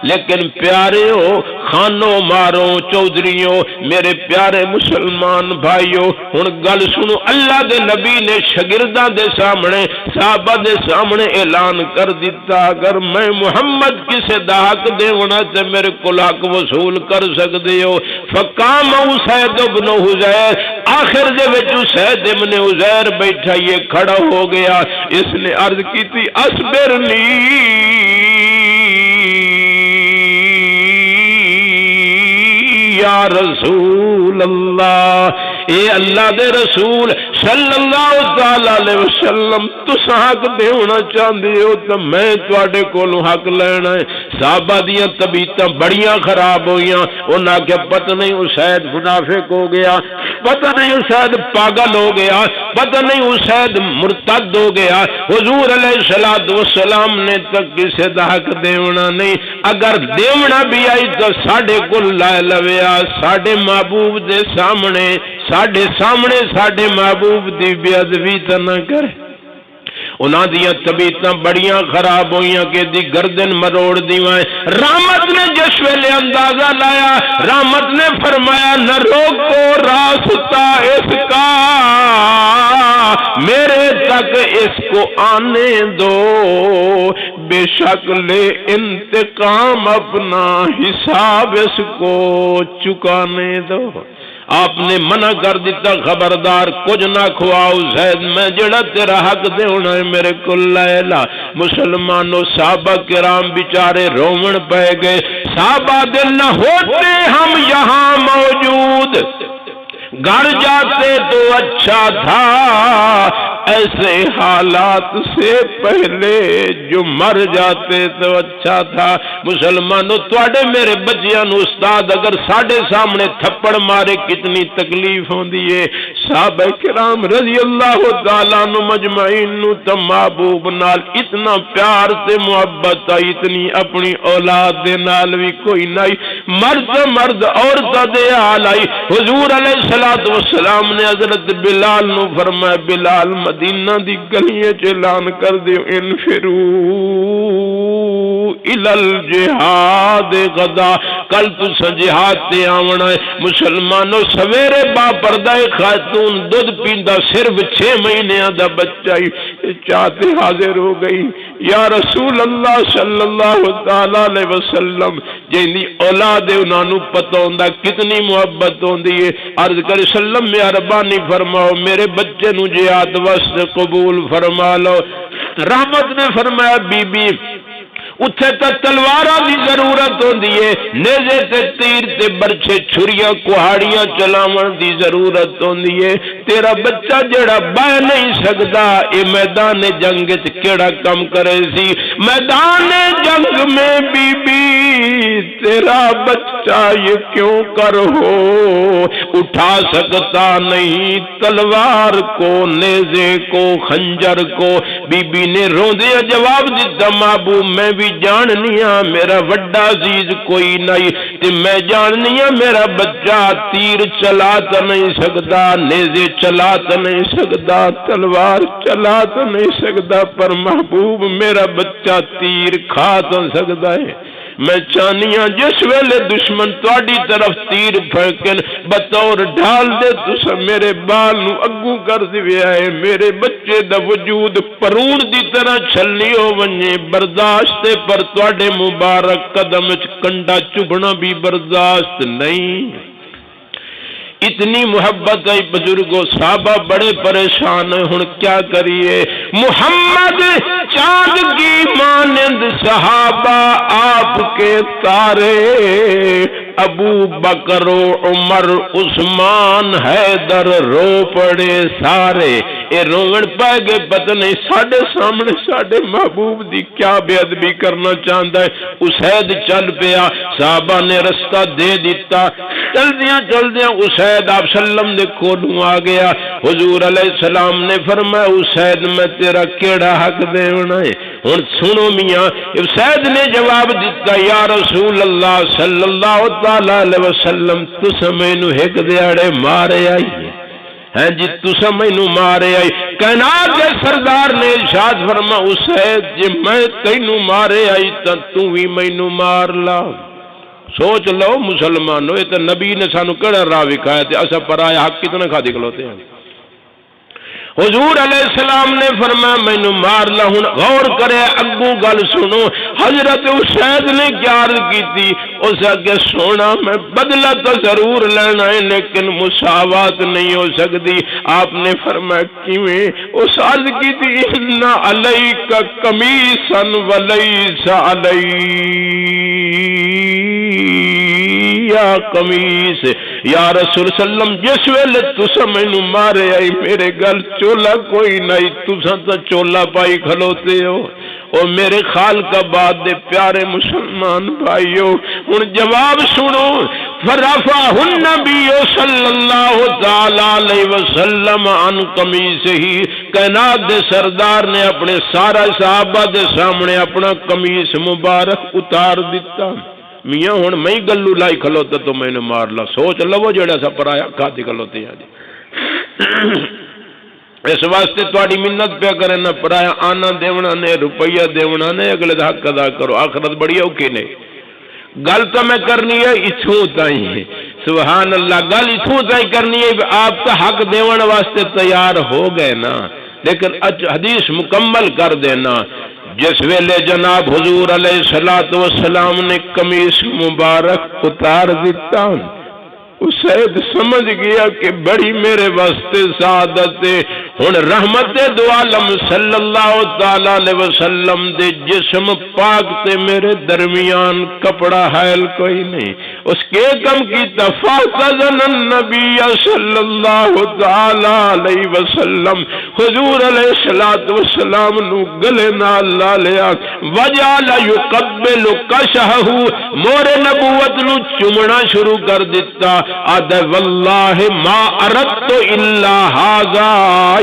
لیکن پیارے ہو خانوں ماروں چودھریوں میرے پیارے مسلمان بھائیوں، ہن گل سنو، اللہ دے نبی نے شاگرداں دے سامنے صحابہ دے سامنے اعلان کر دیتا اگر میں محمد کسے دا حق دیونا تے میرے کول حق وصول کر سکدے ہو۔ فقام اسید ابن حزیر، آخر دے وچ اسید ابن حزیر بیٹھا یہ کھڑا ہو گیا، اس نے عرض کی تھی اصبرنی یا رسول اللہ، اے اللہ دے رسول صلی اللہ تعالی علیہ وسلم تساں حق دیونا چاہندے ہو تو میں تواڈے کولوں حق لینا ہے۔ صحابہ دیاں طبیعتاں بڑیاں خراب ہوئیاں، انہاں کہ پتہ نہیں اسید منافق ہو گیا، پتہ نہیں اسید پاگل ہو گیا، پتہ نہیں اسید مرتد ہو گیا۔ حضور علیہ السلام نے تک کسے دا حق دیونا نہیں، اگر دیونا بھی آئی تو ساڈے کول لائے لویا، ساڈے محبوب دے سامنے ساڈے محبوب دی بے ادبی تے نہ کرے۔ انہاں دیاں طبیعتاں بڑیاں خراب ہوئیاں کہ دی گردن مروڑ دیوائیں۔ رحمت نے جس ویلے اندازہ لایا، رحمت نے فرمایا نہ روکو راستہ اس کا، میرے تک اس کو آنے دو، بے شک لے انتقام اپنا حساب اس کو چکانے دو۔ آپ نے منع کر دیتا خبردار کچھ نہ کھواؤ زید، میں جڑا تیرا حق دے ہونا ہے میرے کو لے لا۔ مسلمانوں صحابہ کرام بیچارے رومن پہ گئے، صحابہ دل نہ ہوتے ہم یہاں موجود، گھر جاتے تو اچھا تھا، ایسے حالات سے پہلے جو مر جاتے تو اچھا تھا۔ مسلمانوں تواڈے میرے بچیاں نو استاد اگر ساڈے سامنے تھپڑ مارے کتنی تکلیف ہوندی ہے۔ صحابہ کرام رضی اللہ تعالیٰ عنہ مجمعین نو تو محبوب نال اتنا پیار سے محبت آئی، اتنی اپنی اولاد دے نال بھی کوئی نہیں، مرد عورتاں دے حال آئی۔ حضور علیہ السلام نے حضرت بلال نو فرمایا بلال مدینہ دی گلیاں چ اعلان کر دیو انفروا الی الجہاد غدا، کل تساں جہاد تے آونا ہے۔ مسلمانوں سویرے با پردہ خاتون دودھ پیندا صرف 6 مہینیاں دا بچہ ہی چاہتے حاضر ہو گئی، یا رسول اللہ صلی اللہ تعالی علیہ وسلم جیندی اولاد انہاں نو پتہ ہوندا کتنی محبت ہوندی ہے۔ عرض کر سلم مہربانی فرماؤ میرے بچے نو جہاد واسطے قبول فرما لو۔ رحمت نے فرمایا بی بی اتھے تے تلواراں دی ضرورت ہوندی ہے، نیزے تے تیر تے برچھے چھریاں کہاڑیاں چلاون دی ضرورت ہوندی ہے، تیرا بچہ جڑا بہ نہیں سکدا اے میدان جنگ وچ کیڑا کم کرے سی؟ میدان جنگ میں بی بی تیرا بچہ یہ کیوں کر ہو اٹھا سکتا نہیں تلوار کو، نیزے کو، خنجر کو؟ بی بی نے روندے جواب دیتا محبوب میں بھی جاننی ہاں میرا وڈا عزیز کوئی نہیں، تے میں جاننی ہاں میرا بچہ تیر چلا تو نہیں سکتا، نیزے چلا تو نہیں سکتا، تلوار چلا تو نہیں سکتا، پر محبوب میرا بچہ تیر کھا تو سکتا ہے۔ میں چاہنی ہاں جس ویلے دشمن تواڈی طرف تیر پھینکن بطور ڈھال دے تسا میرے بال نو اگوں کر دیا ہے، میرے بچے دا وجود پرون دی طرح چھلی ہو ونجے برداشت پر تواڈے مبارک قدم وچ کنڈا چبھنا بھی برداشت نہیں۔ اتنی محبت ہے بزرگوں، صحابہ بڑے پریشان ہیں، ہن کیا کریے؟ محمد چاند کی مانند صحابہ آپ کے تارے، ابو بکر و عمر عثمان حیدر رو پڑے سارے، اے روڑ پہ گئے پتہ نہیں ساڑھے سامنے ساڑھے محبوب دی کیا بے ادبی کرنا چاہتا ہے۔ اسید چل پیا، صحابہ نے رستہ دے دیتا، چل دیاں اسید آپ سلم نے کھولوں آ گیا۔ حضور علیہ السلام نے فرمایا اسید میں تیرا کیڑا حق دیونا ہے؟ اور سنو میاں، اسید نے جواب دیتا، یا رسول اللہ صلی اللہ علیہ وسلم تسا مینوں ایک دیاڑے مارے آئی ہے جی، تسا مینوں مارے آئی۔ کائنات کے سردار نے ارشاد فرما اسید جی میں تینوں مارے آئی تو بھی مینوں مار لا۔ سوچ لو مسلمانوں، یہ تو نبی نے سانو کہڑا راہ وکھایا تے اسا پرایا حق کتنے کھا کھلوتے ہیں۔ حضور علیہ السلام نے فرمایا مینوں مار لا۔ ہن غور کرے اگوں گل سنو، حضرت اسید نے کیا عرض کی؟ اس اگے سونا میں بدلہ تو ضرور لینا ہے لیکن مساوات نہیں ہو سکتی۔ آپ نے فرمایا کیویں؟ اس عرض کی تھی ان علیک قمیصا ولیس علی یا قمیص، یا رسول سلم جس ویلے تسا مینوں مارے آئی میرے گل چولا کوئی نہیں، تسا تو چولا پائی کھلوتے ہو۔ اور میرے خالق آباد دے پیارے مسلمان بھائیو، ہن جواب سنو، فرفعہ النبی صلی اللہ تعالی علیہ وسلم عن قمیصہ، کائنات دے سردار نے اپنے سارا صحابہ دے سامنے اپنا قمیص مبارک اتار دیتا۔ میاں ہن میں گلو لائی کھلوتا تو میں نے مار لا۔ سوچ لو جڑا سا پرایا کھاتی کھلوتے ہیں جی۔ اس واسطے تواڈی منت پہ کرے نہ پرایا آنا دیونا نے روپیہ دیونا نے اگلے دا حق ادا کرو، آخرت بڑی اوکھی نہیں۔ گل تو میں کرنی ہے اتھوں تائیں، سبحان اللہ، گل اتھوں تائیں کرنی ہے، آپ تو حق دیون واسطے تیار ہو گئے نا، لیکن حدیث مکمل کر دینا۔ جس ویلے جناب حضور علیہ السلام نے قمیص مبارک اتار دیتا، اسید سمجھ گیا کہ بڑی میرے واسطے سعادت ہے۔ ہن رحمت دو عالم صلی اللہ تعالی علیہ وسلم دے جسم پاک تے میرے درمیان کپڑا حائل کوئی نہیں۔ اس کے کم کی تفاقذن النبی صلی اللہ تعالی علیہ وسلم، حضور علیہ السلام نو گلے نال لا لیا، وجعل یقبل کشہ، مور نبوت نو چمنا شروع کر دیتا۔ آد واللہ ما اردت الا ھذا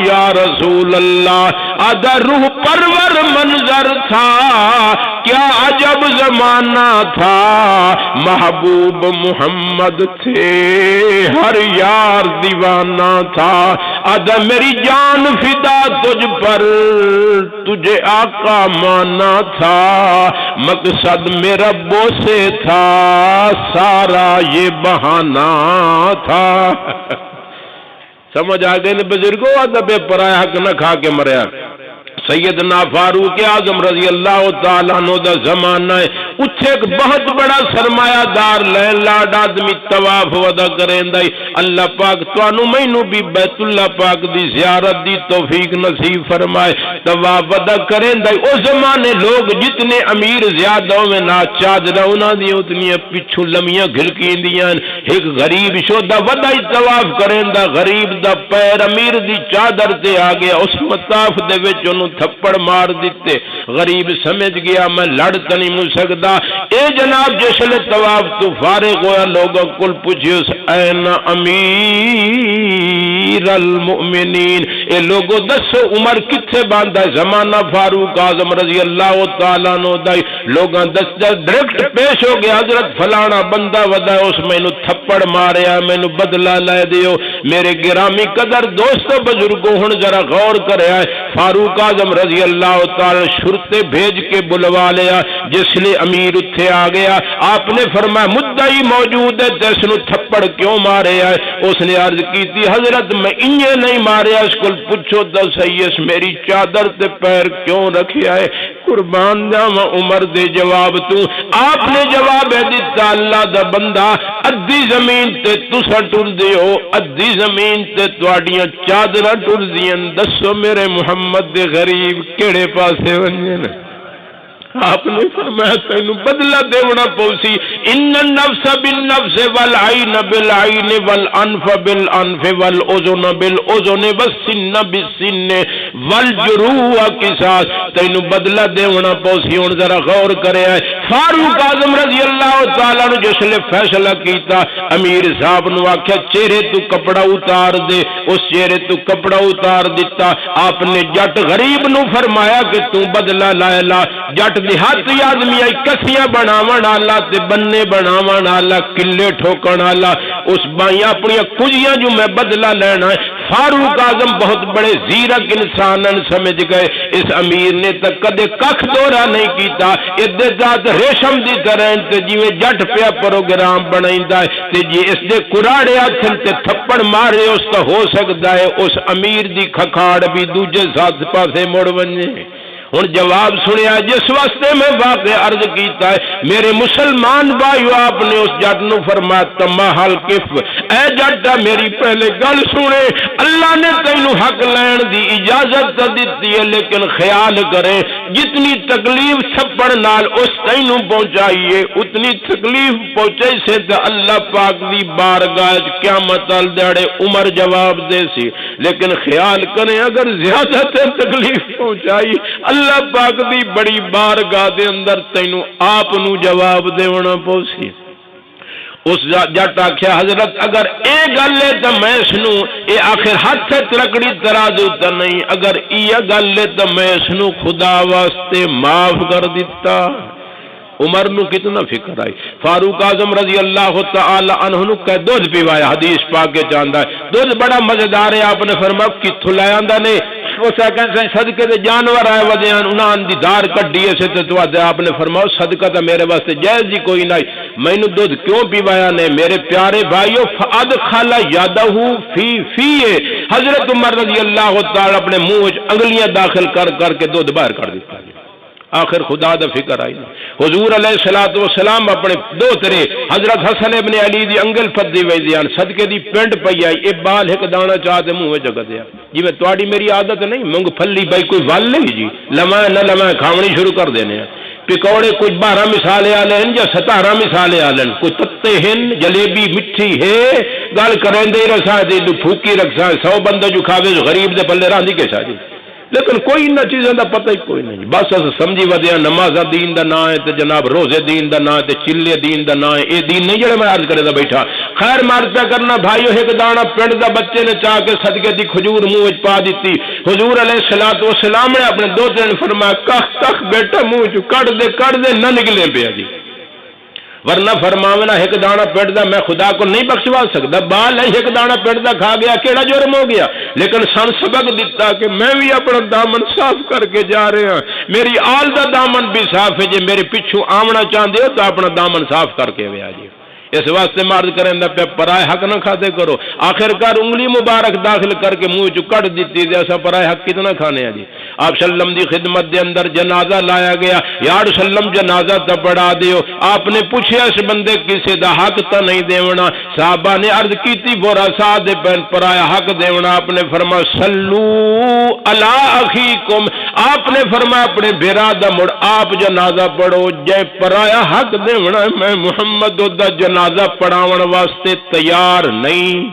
یا رسول اللہ، آد روح پرور منظر تھا، کیا عجب زمانہ تھا، محبوب محمد تھے ہر یار دیوانہ تھا، آد میری جان فدا تجھ پر تجھے آقا مانا تھا، مقصد میرا بوسے تھا سارا یہ بہانہ تھا۔ سمجھ آگئے نے بزرگوں، ادب پرایا حق نہ کھا کے مریا۔ سیدنا فاروق اعظم رضی اللہ تعالیٰ عنہ دا زمانہ ہے، اتھے ایک بہت بڑا سرمایہ دار لین لاڈ آدمی طواف ودا کریں دائی، اللہ پاک توانو مینو بھی بیت اللہ پاک دی زیارت دی توفیق نصیب فرمائے، طواف ودا کریں دائی۔ اس زمانے لوگ جتنے امیر زیادہ میں نا چادرہ انہا دی اتنی پچھو لمیاں گھلکی دیاں، ایک غریب شدہ ودائی طواف کریں دا، غریب دا پیر امیر دی چادر تے آگیا، اس مطاف دے وچ انہوں تھپڑ مار دیتے، غریب سمجھ گیا میں لڑ تو نہیں مل سکتا۔ اے جناب جسل طواف تو فارغ ہوا، لوگوں کل پوچھئے این امیر المؤمنین، اے لوگوں دسو عمر کتھے باندھا، زمانہ فاروق اعظم رضی اللہ تعالیٰ عنہ دائی، لوگاں دس ڈائریکٹ پیش ہو گیا، حضرت فلانا بندہ ودا اس میں نو تھپڑ ماریا، میں نو بدلہ لائے دیو۔ میرے گرامی قدر دوستو بزرگوں ہن ذرا غور کرے آئے، فاروق اعظم رضی اللہ تعالی شرطے بھیج کے بلوا لیا، جس لئے امیر اتھے آ گیا، آپ نے فرمایا مدعی موجود ہے، جس نو تھپڑ کیوں مارے آئے؟ اس نے عرض کی تھی حضرت میں انجے نہیں ماریا اس کو پوچھو تو صحیح اس میری چادر تے پیر کیوں رکھیا ہے قربان جاواں عمر دے جواب تو آپ نے جواب دیتا اللہ دا بندہ ادھی زمین تے تساں ٹردے ہو ادھی زمین تے تواڈیاں چادراں ٹردیاں دسو میرے محمد دے غریب کیڑے پاسے ونجن آپ نے فرمایا تینوں بدلہ دیونا پوسی ان النفس بالنفس والعین بالعین والانف بالانف والاذن بالاذن والسن بالسن والجروح قصاص تینوں بدلہ دیونا پوسی ہن ذرا غور کرے فاروق اعظم رضی اللہ تعالی عنہ جس نے فیصلہ کیتا امیر صاحب نو آکھیا چہرے تو کپڑا اتار دے اس چہرے تو کپڑا اتار دیتا آپ نے جٹ غریب نو فرمایا کہ تو بدلہ لائے لا جٹ دیہاتی آدمی آئی کسیاں بناون والا تے بننے بناون والا کلے ٹھوکن والا اس بائیاں اپنی کجیاں جو میں بدلہ لینا ہے فاروق اعظم بہت بڑے زیرک انسان سمجھ گئے اس امیر نے تک کدے ککھ دورہ نہیں کیتا ادھے ذات ریشم دی طرح تے جویں جٹ پیا پروگرام بنائندا ہے تے جی اس دے کراڑے ہتھن تے تھپڑ مارے اس تو ہو سکدا ہے اس امیر دی کھکاڑ بھی دوجے ساتھ پاسے مڑ ونجے ہن جواب سنیا جس واسطے میں واقع عرض کیتا ہے میرے مسلمان بھائیو آپ نے اس جٹ نو فرمایا تمہل کف اے جٹ میری پہلے گل سنے اللہ نے تینوں حق لین دی اجازت دیتی ہے لیکن خیال کرے جتنی تکلیف تھپڑ نال اس تینوں پہنچائیے اتنی تکلیف پہنچے سے تے اللہ پاک دی بارگاہ قیامت ال دیڑے عمر جواب دے سی لیکن خیال کریں اگر زیادہ تکلیف پہنچائی اللہ پاک دی بڑی بارگاہ دے اندر تینوں آپ نو جواب دیونا پوسی اس جٹ آکھیا حضرت اگر اے گل ہے تو میں اس نو اے آخر ہاتھ ترکڑی ترازو تا نہیں اگر یہ گل ہے تو میں اس نو خدا واسطے معاف کر دیتا عمر نو کتنا فکر آئی فاروق اعظم رضی اللہ تعالی عنہ نو کہ دودھ پیوایا حدیث پاک کے چاندہ ہے دودھ بڑا مزیدار ہے آپ نے فرمایا کتھوں لے آندا نے وہ سیکنڈ سے صدقے دے جانور آئے ودیان انہاں دی دار کڈی سے تے تو آپ نے فرمایا صدقہ تے میرے واسطے جائز جی کوئی نہیں مینوں دودھ کیوں پیوایا نے میرے پیارے بھائیو فادخل یادہ فی حضرت عمر رضی اللہ تعالی اپنے منہ وچ انگلیاں داخل کر کر کے دودھ باہر کر دیتا آخر خدا دا فکر آئی حضور علیہ الصلوۃ والسلام اپنے دو ترے حضرت حسن ابن علی دی انگل پدی وی دیان صدقے دی پنڈ پئی آئی اے بال ایک دانا چاہ تے منہ وچ جگ دیا جی میں تواڈی میری عادت نہیں مونگ پھلی بھائی کوئی ول نہیں جی لمائے نہ لمائے کھاونی شروع کر دینے ہیں پکوڑے کچھ 12 مثالیں آلے ہیں یا 17 مثالیں آلے ہیں کوئی تتے ہیں جلیبی مٹھی ہے گل کریں دے رسا دے پھوکی رکھسا 100 بندہ جو کھاوے غریب دے پلے راندی کے سا جی لیکن کوئی نہ چیزیں دا پتہ ہی کوئی نہیں بس اس سمجھی ودیا نماز دین دا نام ہے تے جناب روزے دین دا نام ہے تے چلے دین دا نام ہے اے دین نہیں جڑے میں عرض کرے دا بیٹھا خیر مارتا کرنا بھائیو ایک دانا پنڈ دا بچے نے چاہ کے صدقے دی کھجور منہ وچ پا دیتی حضور علیہ الصلوۃ والسلام نے اپنے دو تین فرمایا کخ کخ بیٹا منہ چ کڈ دے نہ نکلے پیا جی ورنہ فرماونا ایک دانا پیٹ دا میں خدا کو نہیں بخشوا سکتا بال ہے ایک دانا پیٹ دا کھا گیا کیڑا جرم ہو گیا لیکن سن سبق دیتا کہ میں بھی اپنا دامن صاف کر کے جا رہا ہوں میری آل دا دامن بھی صاف ہے جی میرے پیچھو آمنا چاہتے ہو تو اپنا دامن صاف کر کے ویا جی اس واسطے مرد کریں پہ پرائے حق نہ کھاتے کرو آخرکار انگلی مبارک داخل کر کے منہ چ کٹ دیتی تھی ایسا پرائے حق کتنا کھانے ہیں جی آپ سلم دی خدمت دے اندر جنازہ لایا گیا یار سلم جنازہ تا پڑھا دیو آپ نے پوچھا اس بندے کسی دا حق تا نہیں دیونا صحابہ نے عرض کی تھی ورثا دے پین پرائے حق دیونا آپ نے فرمایا صلو علی اخیکم آپ نے فرمایا اپنے بھیرا دا مڑ آپ جنازہ پڑھو جے پرائے حق دیونا میں محمد دا جنازہ پڑھاون واسطے تیار نہیں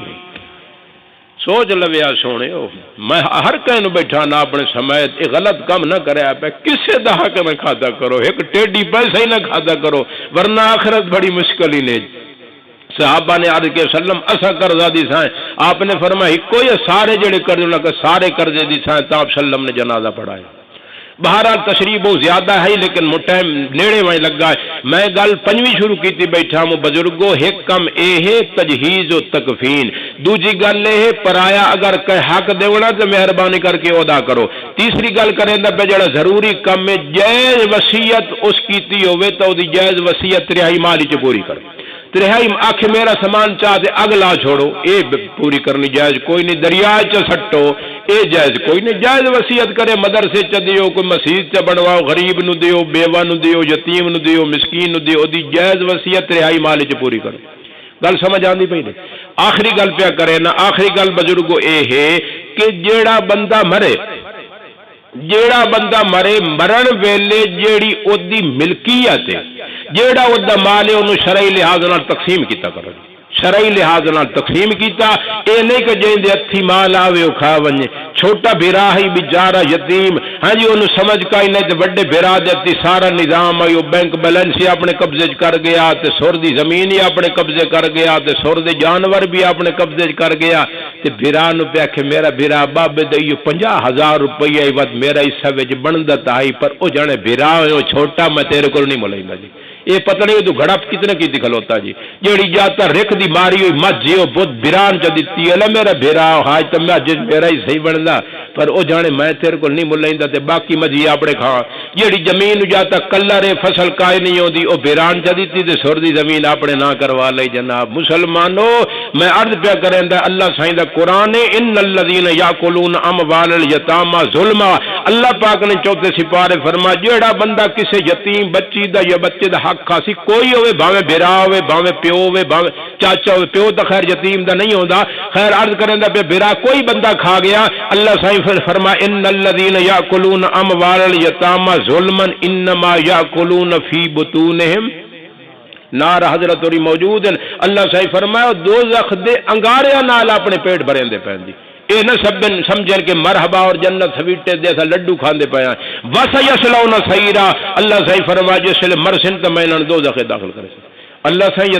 سوچ لویا سونے ہو میں ہر کہیں بیٹھا نہ اپنے سمیت ایک غلط کام نہ کرے آپ کسے دا حق نہ کھاتا کرو ایک ٹیڈی پیسہ ہی نہ کھاتا کرو ورنہ آخرت بڑی مشکل ہی نہیں صحابہ نے عرض کے وسلم اسا قرضہ دی سائیں آپ نے فرمایا کوئی سارے جڑے قرضے لگا سارے قرضے دی سائیں تو آپ سلم نے جنازہ پڑھایا بہرحال تشریح بہت زیادہ ہے لیکن ٹائم نیڑے وہیں لگا ہے میں گل پنجویں شروع کی تھی بیٹھا ہوں بزرگوں ایک کم اے ہے تجہیز و تکفین دوسری گل یہ پرایا اگر کہ حق دیونا تو مہربانی کر کے ادا کرو تیسری گل کریں پہ جڑا ضروری کم ہے جائز وصیت اس کیتی ہوئے تو دی جائز وصیت رہائی مالی چ پوری کرو ترہائی آخ میرا سامان چاہتے اگلا چھوڑو، اے پوری کرنی جائز کوئی نہیں، دریا چ سٹو اے جائز کوئی نہیں، جائز وصیت کرے مدرسے چ دیو، کوئی مسجد چ بنواؤ، غریب نو دیو، بیوہ نو دیو، یتیم نو دیو، مسکین نو دیو، دی جائز وصیت ترہائی مال چ پوری کرو۔ گل سمجھ آندی پئی نہیں؟ آخری گل پیا کرے نا، آخری گل بزرگو اے ہے کہ جیڑا بندہ مرے مرن ویلے جیڑی او دی ملکیت ہے، جیڑا او دا مال ہے انہوں شرعی لحاظ نال تقسیم کیتا کرو، شرعی لحاظ نال تقسیم کیتا، اے نہیں کہ جائیں دے ہتھی مال آوے او کھا ونجے، چھوٹا بھرا ہی بیچارہ یتیم، ہاں جی انہوں سمجھ کا ہی نہیں تے بڑے بھرا دے ہتھی سارا نظام آئی، بینک بیلنس ہی اپنے قبضے کر گیا، تے سور دی زمین ہی اپنے قبضے کر گیا، تے سور دے جانور بھی اپنے قبضے کر گیا، تے بھرا نو پہ کہ میرا بھرا بابے دئیو 50,000 روپیہ ہی وقت میرا حصہ وچ بندا تائی، پر او جانے بھرا ہوئے چھوٹا میں تیرے کو نہیں ملائیں جی، یہ پتہ نہیں تو گھڑپ کتنے کی کھلوتا جی، جیڑی جاتا رکھ دی ماری ہوئی مت جیو بہت بیران چا دیتی ہے، میرا بیرا حاج تم میں جس میرا ہی صحیح بندا، پر او جانے میں تیرے کو نہیں ملائیں تے باقی مجھے اپنے کھا، جیڑی زمین جاتا کلر فصل کائے نہیں ہوندی او بیران چا دیتی تے سور دی زمین اپنے نہ کروا لے جناب۔ مسلمانو میں عرض پیا کریں دا اللہ سائیں دا قرآن ہے، ان الذین یاکلون اموال الیتامی ظلما، اللہ پاک نے چوتھے سپارے فرما جیڑا بندہ کسے یتیم بچی دا یا بچے دا حق خاصی کوئی ہوئے، بھاویں بیرا ہوئے، بھاویں پیو ہوئے، بھاویں چاچا ہوئے، پیو تو خیر یتیم دا نہیں ہوندا، خیر عرض کریں دا پہ بیرا کوئی بندہ کھا گیا، اللہ سائیں فرما ان الذین یاکلون اموال الیتامی ظلما انما یاکلون فی بطونہم نار، حضرت اور موجود ہیں، اللہ صحیح فرمایا دوزخ دے انگاریاں نال اپنے پیٹ بھریں دے پہن دی، اے نہ سمجھن کہ مرحبا اور جنت سویٹے جیسا لڈو کھاندے پیا، وَسَيَصْلَوْنَ سَعِيرًا، اللہ صحیح فرمایا جس لئے مرسن تو میں انہوں دوزخ داخل کرے سے۔ اللہ سائیں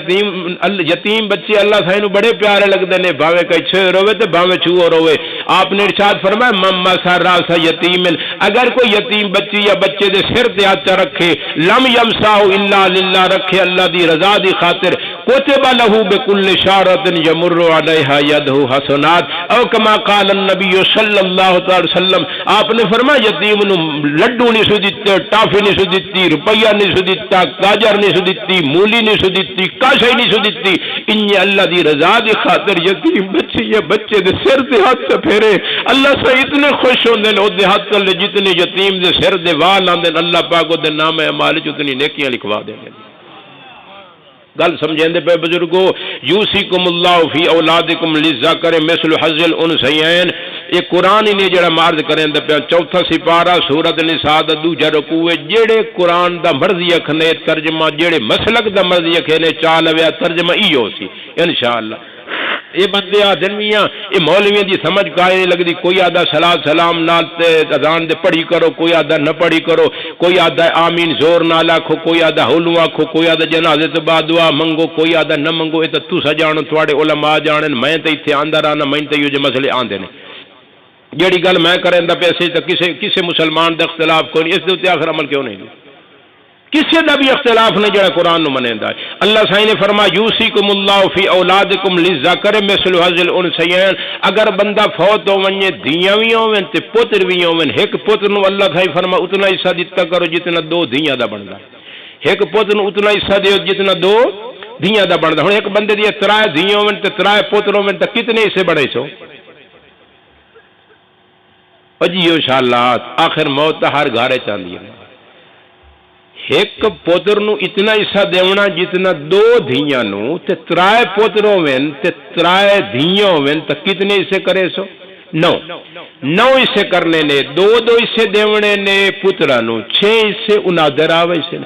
یتیم بچے اللہ سائیں بڑے پیارے لگتے ہیں، بھاوے کئی چھوڑ ہوئے تو بھاوے چھوڑ ہوئے، آپ نے ارشاد فرمایا مما سراس یتیم، اگر کوئی یتیم بچی یا بچے دے سر تے ہاتھ رکھے، لم یمساہ الا للہ، رکھے اللہ دی رضا دی خاطر، کتب لہو بکل شارت یمر علیہا یدہ حسنات، او کما قال النبی صلی اللہ علیہ وسلم، آپ نے فرمایا یتیم نو لڈو نہیں سو دیتے، ٹافی نہیں سو دیتی، روپیہ نہیں سو دیتا، گاجر نہیں سو دیتی، مولی نہیں سو دیتی، کاشا ہی نہیں سو دیتی، انہیں اللہ دی رضا دی خاطر یتیم بچے یا بچے دے سر دے ہاتھ سے پھیرے، اللہ سے اتنے خوش ہوندے او دے ہاتھ سے جتنے یتیم دے سر دے وال آندے اللہ پاک دے نام اعمال اتنی نیکیاں لکھوا دیں گے۔ گل سمجھیں دے پہ بزرگو، یوسیکم اللہ فی اولادکم للذکر مثل حظ الانثیین، یہ قرآن ہی نے جڑا مارد کریں دے پہ چوتھا سپارہ سورۃ النساء دا دوجا رکوع، جڑے قرآن دا مرضی اکھنے ترجمہ، جڑے مسلک دا مرضی اکھنے چال ویا ترجمہ ای ہو سی انشاءاللہ۔ یہ بندے آدھن میاں یہ مولویوں دی سمجھ کائے لگ دی، کوئی آدھا صلاۃ سلام نال اذان دے پڑھی کرو، کوئی آدھا نہ پڑھی کرو، کوئی آدھا آمین زور نال آکھو، کوئی آدھا ہولو آکھو، کوئی آدھا جنازے تو بعد دعا منگو، کوئی آدھا نہ منگو، یہ تو تسا جانو، تھوڑے علماء جانن، میں تے ایتھے آندا رہنا، میں تے یہ مسئلے آندے نے۔ جیڑی گل میں کریں دا پیسے تے کسے مسلمان دا اختلاف کوئی نہیں، اس دے تے آخر عمل کیوں نہیں؟ کسی دا بھی اختلاف نہیں جڑا قرآن نو منیندا ہے۔ اللہ سائیں نے فرمایا یوسیکم اللہ فی اولادکم للذکر مثل حظ الانثیین، اگر بندہ فوت ہو ونجے دھیاں وی ہون تے پتر وی ہون، ایک پتر نو اللہ سائیں فرمایا اتنا حصہ دتا کرو جتنا دو دھیاں دا بندا، ایک پتر نو اتنا حصہ دیو جتنا دو دھیاں دا بندا۔ ہن ایک بندے دی ترائے دھیاں ہون تے ترائے پتر ہون تے کتنے حصے بڑے سو؟ اجیو شالات، آخر موت ہر گھر وچ آندی ہے۔ ایک پوتر نو اتنا حصہ دیونا جتنا دو دھیاں نو، تے ترائے پوتر ہوون تے ترائے دھیاں ہوون تے کتنے حصے کرے سو؟ 9 حصے کرنے نے، دو حصے دیونے نے پترا نو، 6 حصے انہاں دراوے سے،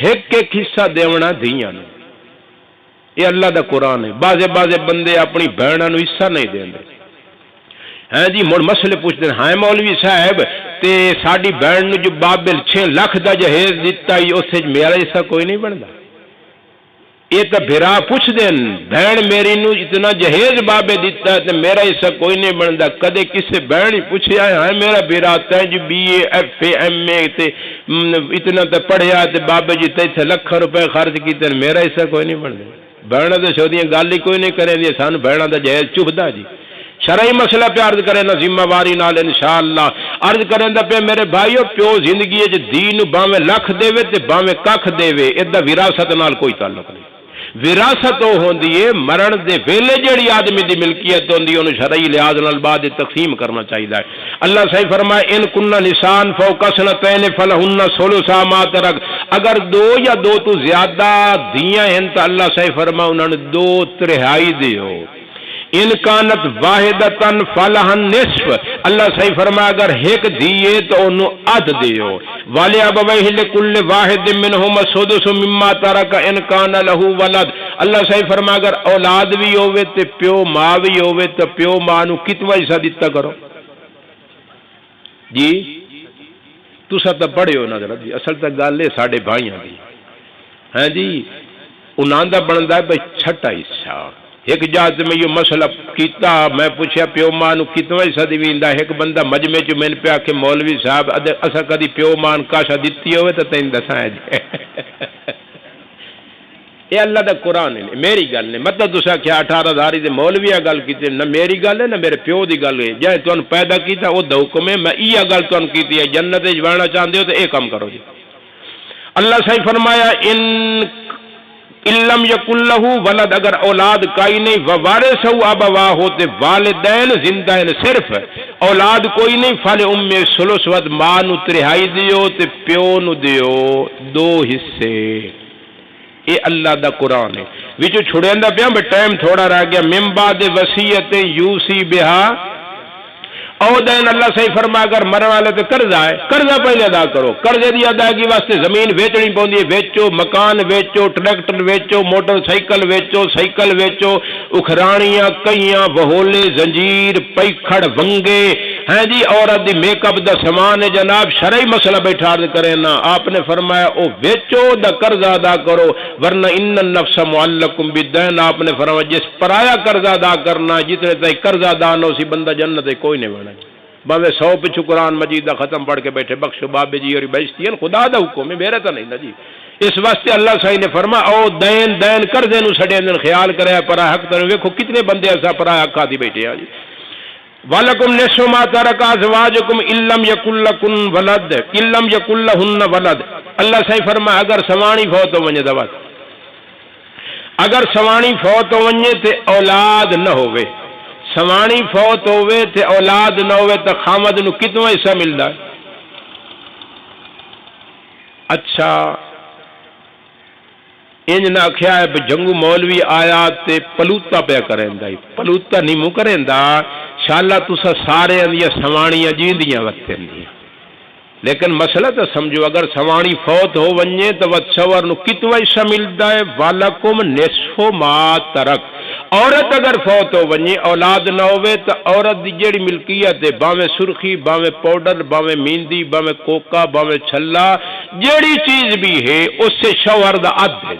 ایک حصہ دیونا دھیاں نو۔ یہ اللہ دا قرآن ہے۔ بعضے بندے اپنی بہناں نو حصہ نہیں دیندے، ہاں جی مڑ مسئلے پوچھتے ہیں، ہاں مولوی صاحب تے ساڈی بہن نو جو بابل 6 لاکھ دا جہیز دتا ہی اوتھے میرا حصہ کوئی نہیں بندا؟ یہ تو بھرا پوچھ دین بہن میری نو اتنا جہیز بابے دیتا ہے تے میرا حصہ کوئی نہیں بندا، کدے کسے بہن ہی پوچھیا ہے، ہاں میرا بھرا تے جی BA FA MA تے اتنا تے پڑھیا تے بابے جی تے لاکھ روپے خرچ کیتے میرا حصہ کوئی نہیں بندا؟ بہناں تے سودیاں گل ہی کوئی نہیں کرے دی، سان بہناں دا جہیز چبھدا جی۔ شرعی مسئلہ پہ عرض کریں نا ذمہ واری نال انشاءاللہ عرض کریں دا پہ میرے بھائیو، پیو زندگی دین باویں لکھ دے تے باویں ککھ دے، ادھا وراثت نال کوئی تعلق نہیں۔ وراثت وہ ہوندی ہے مرن دے ویلے جڑی آدمی دی ملکیت ہوندی انہوں شرعی لحاظ نال بعد تقسیم کرنا چاہیے. اللہ صحیح فرمائے ان کننا نسان فوق اثنتین فلہن ثلث ما ترک. اگر دو یا دو تو زیادہ دیاں ہیں تو اللہ صحیح فرمائے انہوں نے 2/3 دیو. ان کانت واحدتن فلہن نصف. اللہ صحیح فرمایا اگر ایک دیے تو انہوں ادھ دیو. والی ابویہ لکل واحد منہم السدس مما ترک ان کان لہو ولد. اللہ صحیح فرمایا اگر اولاد بھی ہوئے تو پیو ماں بھی ہوئے تو پیو ماں نو کتنا حصہ دیتا کرو جی. تسا تو پڑھے ہو نظر جی اصل تو گل ہے ساڈے بھائیاں دی ہاں جی انہاں دا بندا ہے بھئی چھٹا حصہ. ایک جات میں یہ مسئلہ کیتا میں پوچھا پیو ماں نو کتنا حصہ دیویندا. ایک بندہ مجمع چ میں پیا کہ مولوی صاحب اسا کدی پیو ماں کاشا دتی ہوئے تو تین دساں جی. یہ اللہ دا قرآن ہے میری گل نہیں. مطلب تسا کیا 18,000 دے مولوی گل کیتی نہ میری گل ہے نہ میرے پیو دی گل ہے. جے تانوں پیدا کیتا او دا حکم ہے. میں یہ گل تانوں کیتی ہے جنت وچ جانا چاہندے ہو تو اے کام کرو جی. اللہ صحیح فرمایا ان لم یکن لہ ولد اگر اولاد کائی نہیں ووارثہ ابواہ ہوتے والدین زندہ ہیں صرف اولاد کوئی نہیں فل ام ثلث ود ماں نو 3/3 دیو تے پیو نو دیو 2 حصے. اے اللہ دا قرآن ہے. وچوں چھڑیندا پیا میں ٹائم تھوڑا رہ گیا. من بعد وصیت یوسی بہا او دین. اللہ صحیح فرما اگر مرن والے تے قرضہ ہے قرضہ پہلے ادا کرو. قرضے دی ادائیگی واسطے زمین ویچنی پوندی ہے. ویچو مکان ویچو ٹریکٹر ویچو موٹر سائیکل ویچو سائیکل ویچو اکھرانیاں کئیاں وہولے زنجیر پیکھڑ ونگے ہیں جی عورت دی میک اپ دا سامان ہے جناب. شرعی مسئلہ بیٹھا کرے نا آپ نے فرمایا او ویچو دا قرضہ ادا کرو ورنہ ان النفس معلقم بالدین. آپ نے فرمایا جس پرایا قرضہ ادا کرنا جتنے تک قرضہ ادا نہ اسی بندہ جنت ہے کوئی نہیں بنا. باوے 100 پچھو قرآن مجید دا ختم پڑھ کے بیٹھے بخشو بابے جی اور بہشتی خدا دا حکم ہے میرا تو نہیں نا جی. اس واسطے اللہ صحیح نے فرما او دین قرضے نو سڑے اندر خیال کرے پرا حق تے ویکھو کتنے بندے ایسا پرا حق آدی بیٹھے ہیں جی. وَلَكُمْ نِصْفُ مَا تَرَكَ أَزْوَاجُكُمْ إِن لَّمْ يَكُن لَّكُمْ وَلَدٌ إِن لَّمْ يَكُن لَّهُنَّ وَلَدٌ. اللہ صحیح فرما اگر سوانی فوت ہو ونجے دوا اگر سوانی فوت ہو ونجے تے اولاد نہ ہوئے سوانی فوت ہوئے تے اولاد نہ ہوئے تو خامد نو کتنا حصہ ملتا ہے. اچھا انج نہ آخیا ہے جنگو مولوی آیا تے پلوتا پیا کریندا پلوتا نہیں منہ کریندا شالا تسا سارے اندیاں سوانیاں جیندیاں وتیندیاں. لیکن مسئلہ تو سمجھو اگر سوانی فوت ہو ونجے تو وتسور نو کتنا حصہ ملتا ہے. وَلَكُمْ نِصْفُ مَا تَرَكَ. عورت اگر فوت ہو ونجے اولاد نہ ہوئے تو عورت دی جڑی ملکیت ہے باویں سرخی باویں پاؤڈر باویں مہندی باویں کوکا باویں چھلا جڑی چیز بھی ہے اس سے شوہر دا ادھ ہے.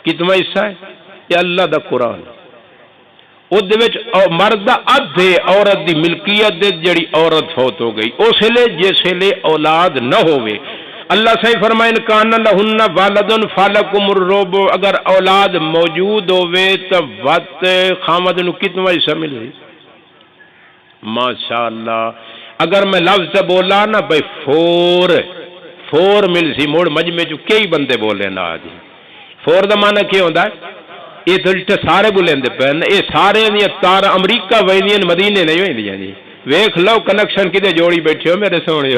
کتنا حصہ ہے یہ اللہ دا قرآن. ادھ وچ مرد دا ادھ ہے عورت دی ملکیت دے جڑی عورت فوت ہو گئی اس لے جس لے اولاد نہ ہوئے. اللہ صحیح فرمائے ان کان لہن والدن فلکم الربع. اگر اولاد موجود ہوئے تو وقت خامد نو کتنا حصہ ملے. ماشاءاللہ اگر میں لفظ سے بولا نا بھائی فور مل سی موڑ مجمع چ کئی بندے بولے نا آج. فور دا معنی کیا ہوتا ہے یہ تو سارے بولیں پہ یہ سارے دیا تار امریکہ ویدین مدینے نہیں ہوئی جی. ویکھ لو کنیکشن کدے جوڑی بیٹھے ہو میرے سونے.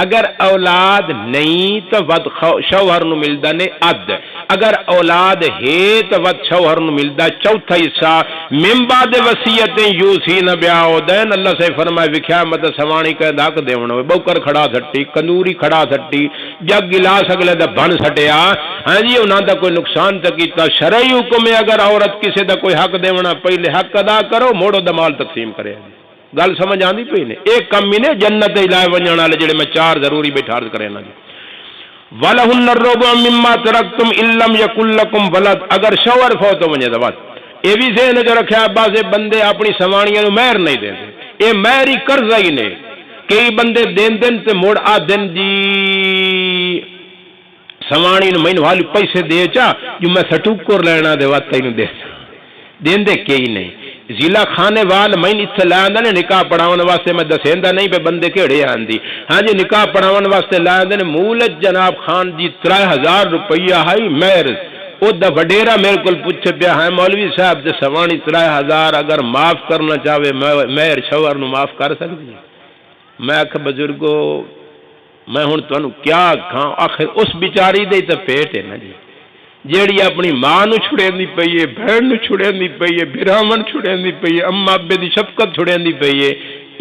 اگر اولاد نہیں تو ود شوہر نو ملدا نے اد. اگر اولاد ہے تو ود شوہر نو ملدا چوتھا حصہ. من بعد وصیت یوصین بہا دین. اللہ سے فرمائے وکھیا مت سوانی کہ حق دیونا بوکر کھڑا سٹی کندوری کھڑا سٹی جگ گلاس اگلے دا بن سٹیا ہاں جی انہاں دا کوئی نقصان تے کیتا. شرعی حکم ہے اگر عورت کسے دا کوئی حق دیونا پہلے حق ادا کرو موڑو دا مال تقسیم کرے. گل سمجھ آندی پئی نے ایک کم ہی نے جنت لائے ونجن والے جڑے میں 4 ضروری بیٹھا عرض کرے نا جی. وَلَهُنَّ الرُّبُعُ مِمَّا تَرَكْتُمْ إِن لَّمْ يَكُن لَّكُمْ وَلَدٌ. اگر شوہر فوت ہو ونجے دا یہ بھی ذہن جو رکھا بعض بندے اپنی سوانیاں نو مہر نہیں دیندے. یہ مہر ہی قرضہ ہی نے. کئی بندے دین دن تے موڑ آ دن جی سوانی نو مین والی پیسے دے چا جو میں سٹوکر لینا دے وقت اینو دے دین دے کئی نہیں. ضلع خانے وال میں اتنے لایا نے نکاح پڑھاؤن واسطے میں دسیندا نہیں پہ بندے کہڑے آندی ہاں جی نکاح پڑھاؤن واسطے لایا نے مولت جناب خان جی 3000 روپیہ ہائی مہر او دا وڈیرا میرے کو پوچھ پیا ہے مولوی صاحب تے سوانی 3000 اگر معاف کرنا چاہے مہر شوہر نو معاف کر سکتی؟ میں آخر بزرگو میں ہن تانوں کیا کھاں، آخر اس بیچاری دے تے پیٹ ہے نا جی، جیڑی اپنی ماں نو چھڑیندی پئی ہے، بہن نو چھڑیندی پئی ہے، بھراون چھڑیندی پئی ہے، اما ابے دی شفقت چھڑیندی پئی ہے،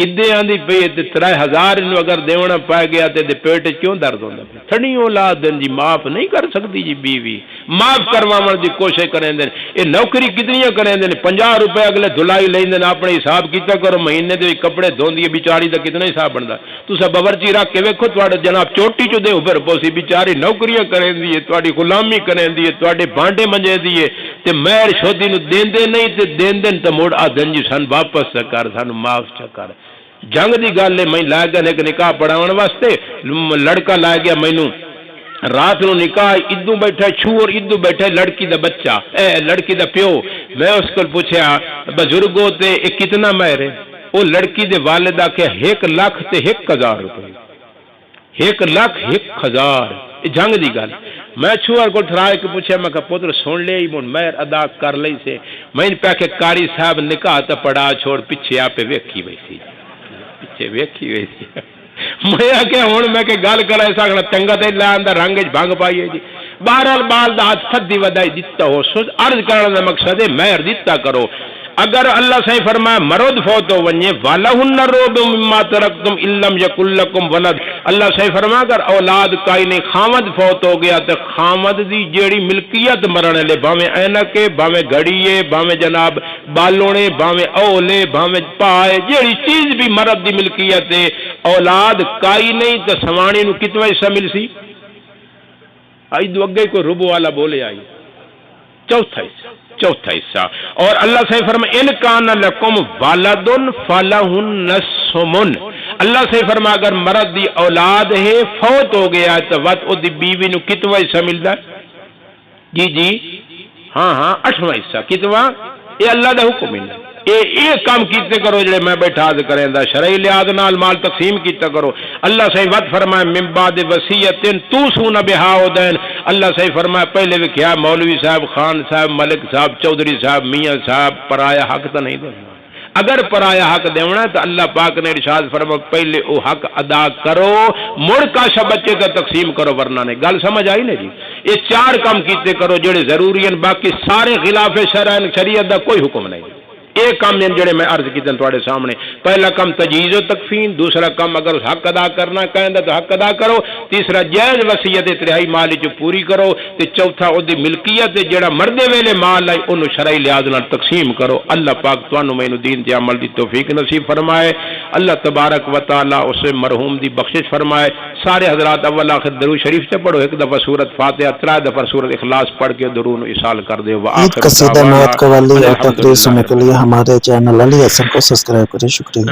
ادے آندی پئی ہے تے 3000 نو اگر دیونا پا گیا تے پیٹ کیوں درد ہوندا پیا؟ تھڑی اولاد جی معاف نہیں کر سکتی جی بیوی، معاف کرواون دی کوشش کریندے اے نوکری کتنیاں کریندے 50 روپے اگلے دھلائی لیندے اپنے حساب کیتا کرو، مہینے دے کپڑے دھوندی ہے بیچاری دا کتنا حساب بندا؟ تساں باورچی رکھ کے ویکھو تواڈا جناب چوٹی چ دے اوپر پوسی بیچاری نوکریاں کریندی ہے، تواڈی غلامی کریندی ہے، تواڈے بانڈے منجیندی ہے تے مہر شودی نو دیندے نہیں تے دیندے تے موڑ آدن جی سن واپس کر، سن معاف کر۔ جنگ دی گل ہے، میں لا گیا ایک نکاح پڑھاون واسطے، لڑکا لا گیا مینوں رات نو نکاح، ادو بیٹھا چھور، ادو بیٹھا لڑکی دا بچہ، لڑکی دا پیو۔ میں اس کو پوچھا بزرگوں تے کتنا مہر ہے؟ وہ لڑکی دے والدہ کہ 1 لاکھ تے 1000 روپے، 1 لاکھ 1000۔ جنگ دی گل میں چھوار کو ٹھرا کے پوچھا، میں کہا پتر سن لے من مہر ادا کر لئی سے؟ میں پیا کہ قاری صاحب نکاح تے پڑھا چھوڑ، پیچھے آپ ویکھی وئی سی، پیچھے ویکھی وئی سی۔ میں کہ ہن میں کہ گل کرا سکنا چنگا تے لاندہ رنگ وچ بھنگ پائی ہے جی۔ بہرحال بال دا ہاتھ سدی ودائی دتا ہو، عرض کرنے دا مقصد ہے مہر دتا کرو۔ اگر اللہ صحیح فرمایا مرد فوت ہو ونجے وَلَهُنَّ الرُّبُعُ مِمَّا تَرَكْتُمْ إِن لَّمْ يَكُن لَّكُمْ وَلَدٌ، اللہ صحیح فرمایا اگر اولاد کائی نہیں، خامد فوت ہو گیا تو خامد دی جیڑی ملکیت مرنے لے، باویں اینکے، باویں گھڑیے، باویں جناب بالونے، باویں اولے، باویں پائے، جیڑی چیز بھی مرد دی ملکیت ہے، اولاد کائی نہیں تو سوانی نو کتنا حصہ مل سی؟ آئی دو اگے کوئی ربع والا بولے آئی، چوتھا حصہ۔ اور اللہ سے فرمائے ان کان لکم ولد فلہن الثمن، اللہ سے فرمائے اگر مرد دی اولاد ہے فوت ہو گیا تو وقت او دی بیوی نو کتنا حصہ ملتا ہے؟ جی ہاں 8واں حصہ۔ کتنا؟ یہ اللہ دا حکم ہے، یہ کام کیتے کرو جڑے میں بیٹھا کریں دا شرعی لحاظ نال مال تقسیم کیتا کرو۔ اللہ صحیح وقت فرمائے من بعد وصیت توصون بہا ودین، اللہ صحیح فرمائے پہلے وکھیا مولوی صاحب، خان صاحب، ملک صاحب، چودھری صاحب، میاں صاحب پرایا حق تو نہیں دینا۔ اگر پرایا حق دینا تو اللہ پاک نے ارشاد فرمایا پہلے وہ حق ادا کرو، مڑ کاشا بچے کا تقسیم کرو، ورنہ نہیں۔ گل سمجھ آئی نا جی؟ یہ 4 کام کیتے کرو جڑے ضروری ہیں، باقی سارے خلاف شریعت دا کوئی حکم نہیں۔ ایک کام جڑے میں عرض کیتے ہیں تواڈے سامنے، پہلا کام تجہیز و تکفین، دوسرا کام اگر حق ادا کرنا کہندا تو حق ادا کرو، تیسرا جائز وصیت تہائی مال وچ پوری کرو، تے چوتھا او دی ملکیت جڑا مردے ویلے مال ہے اونوں شرعی لحاظ نال تقسیم کرو۔ اللہ پاک تانوں مینوں دین تے عمل دی توفیق نصیب فرمائے، اللہ تبارک و تعالی اس مرحوم دی بخشش فرمائے۔ سارے حضرات اول آخر درود شریف سے پڑھو، ایک دفعہ سورۃ فاتحہ، 3 دفعہ سورۃ اخلاص پڑھ کے درود ایصال کر دو۔ عید قصیدہ نعت قوالی اور تقریر سننے کے لیے ہمارے چینل علی حسن کو سبسکرائب کریں۔ شکریہ۔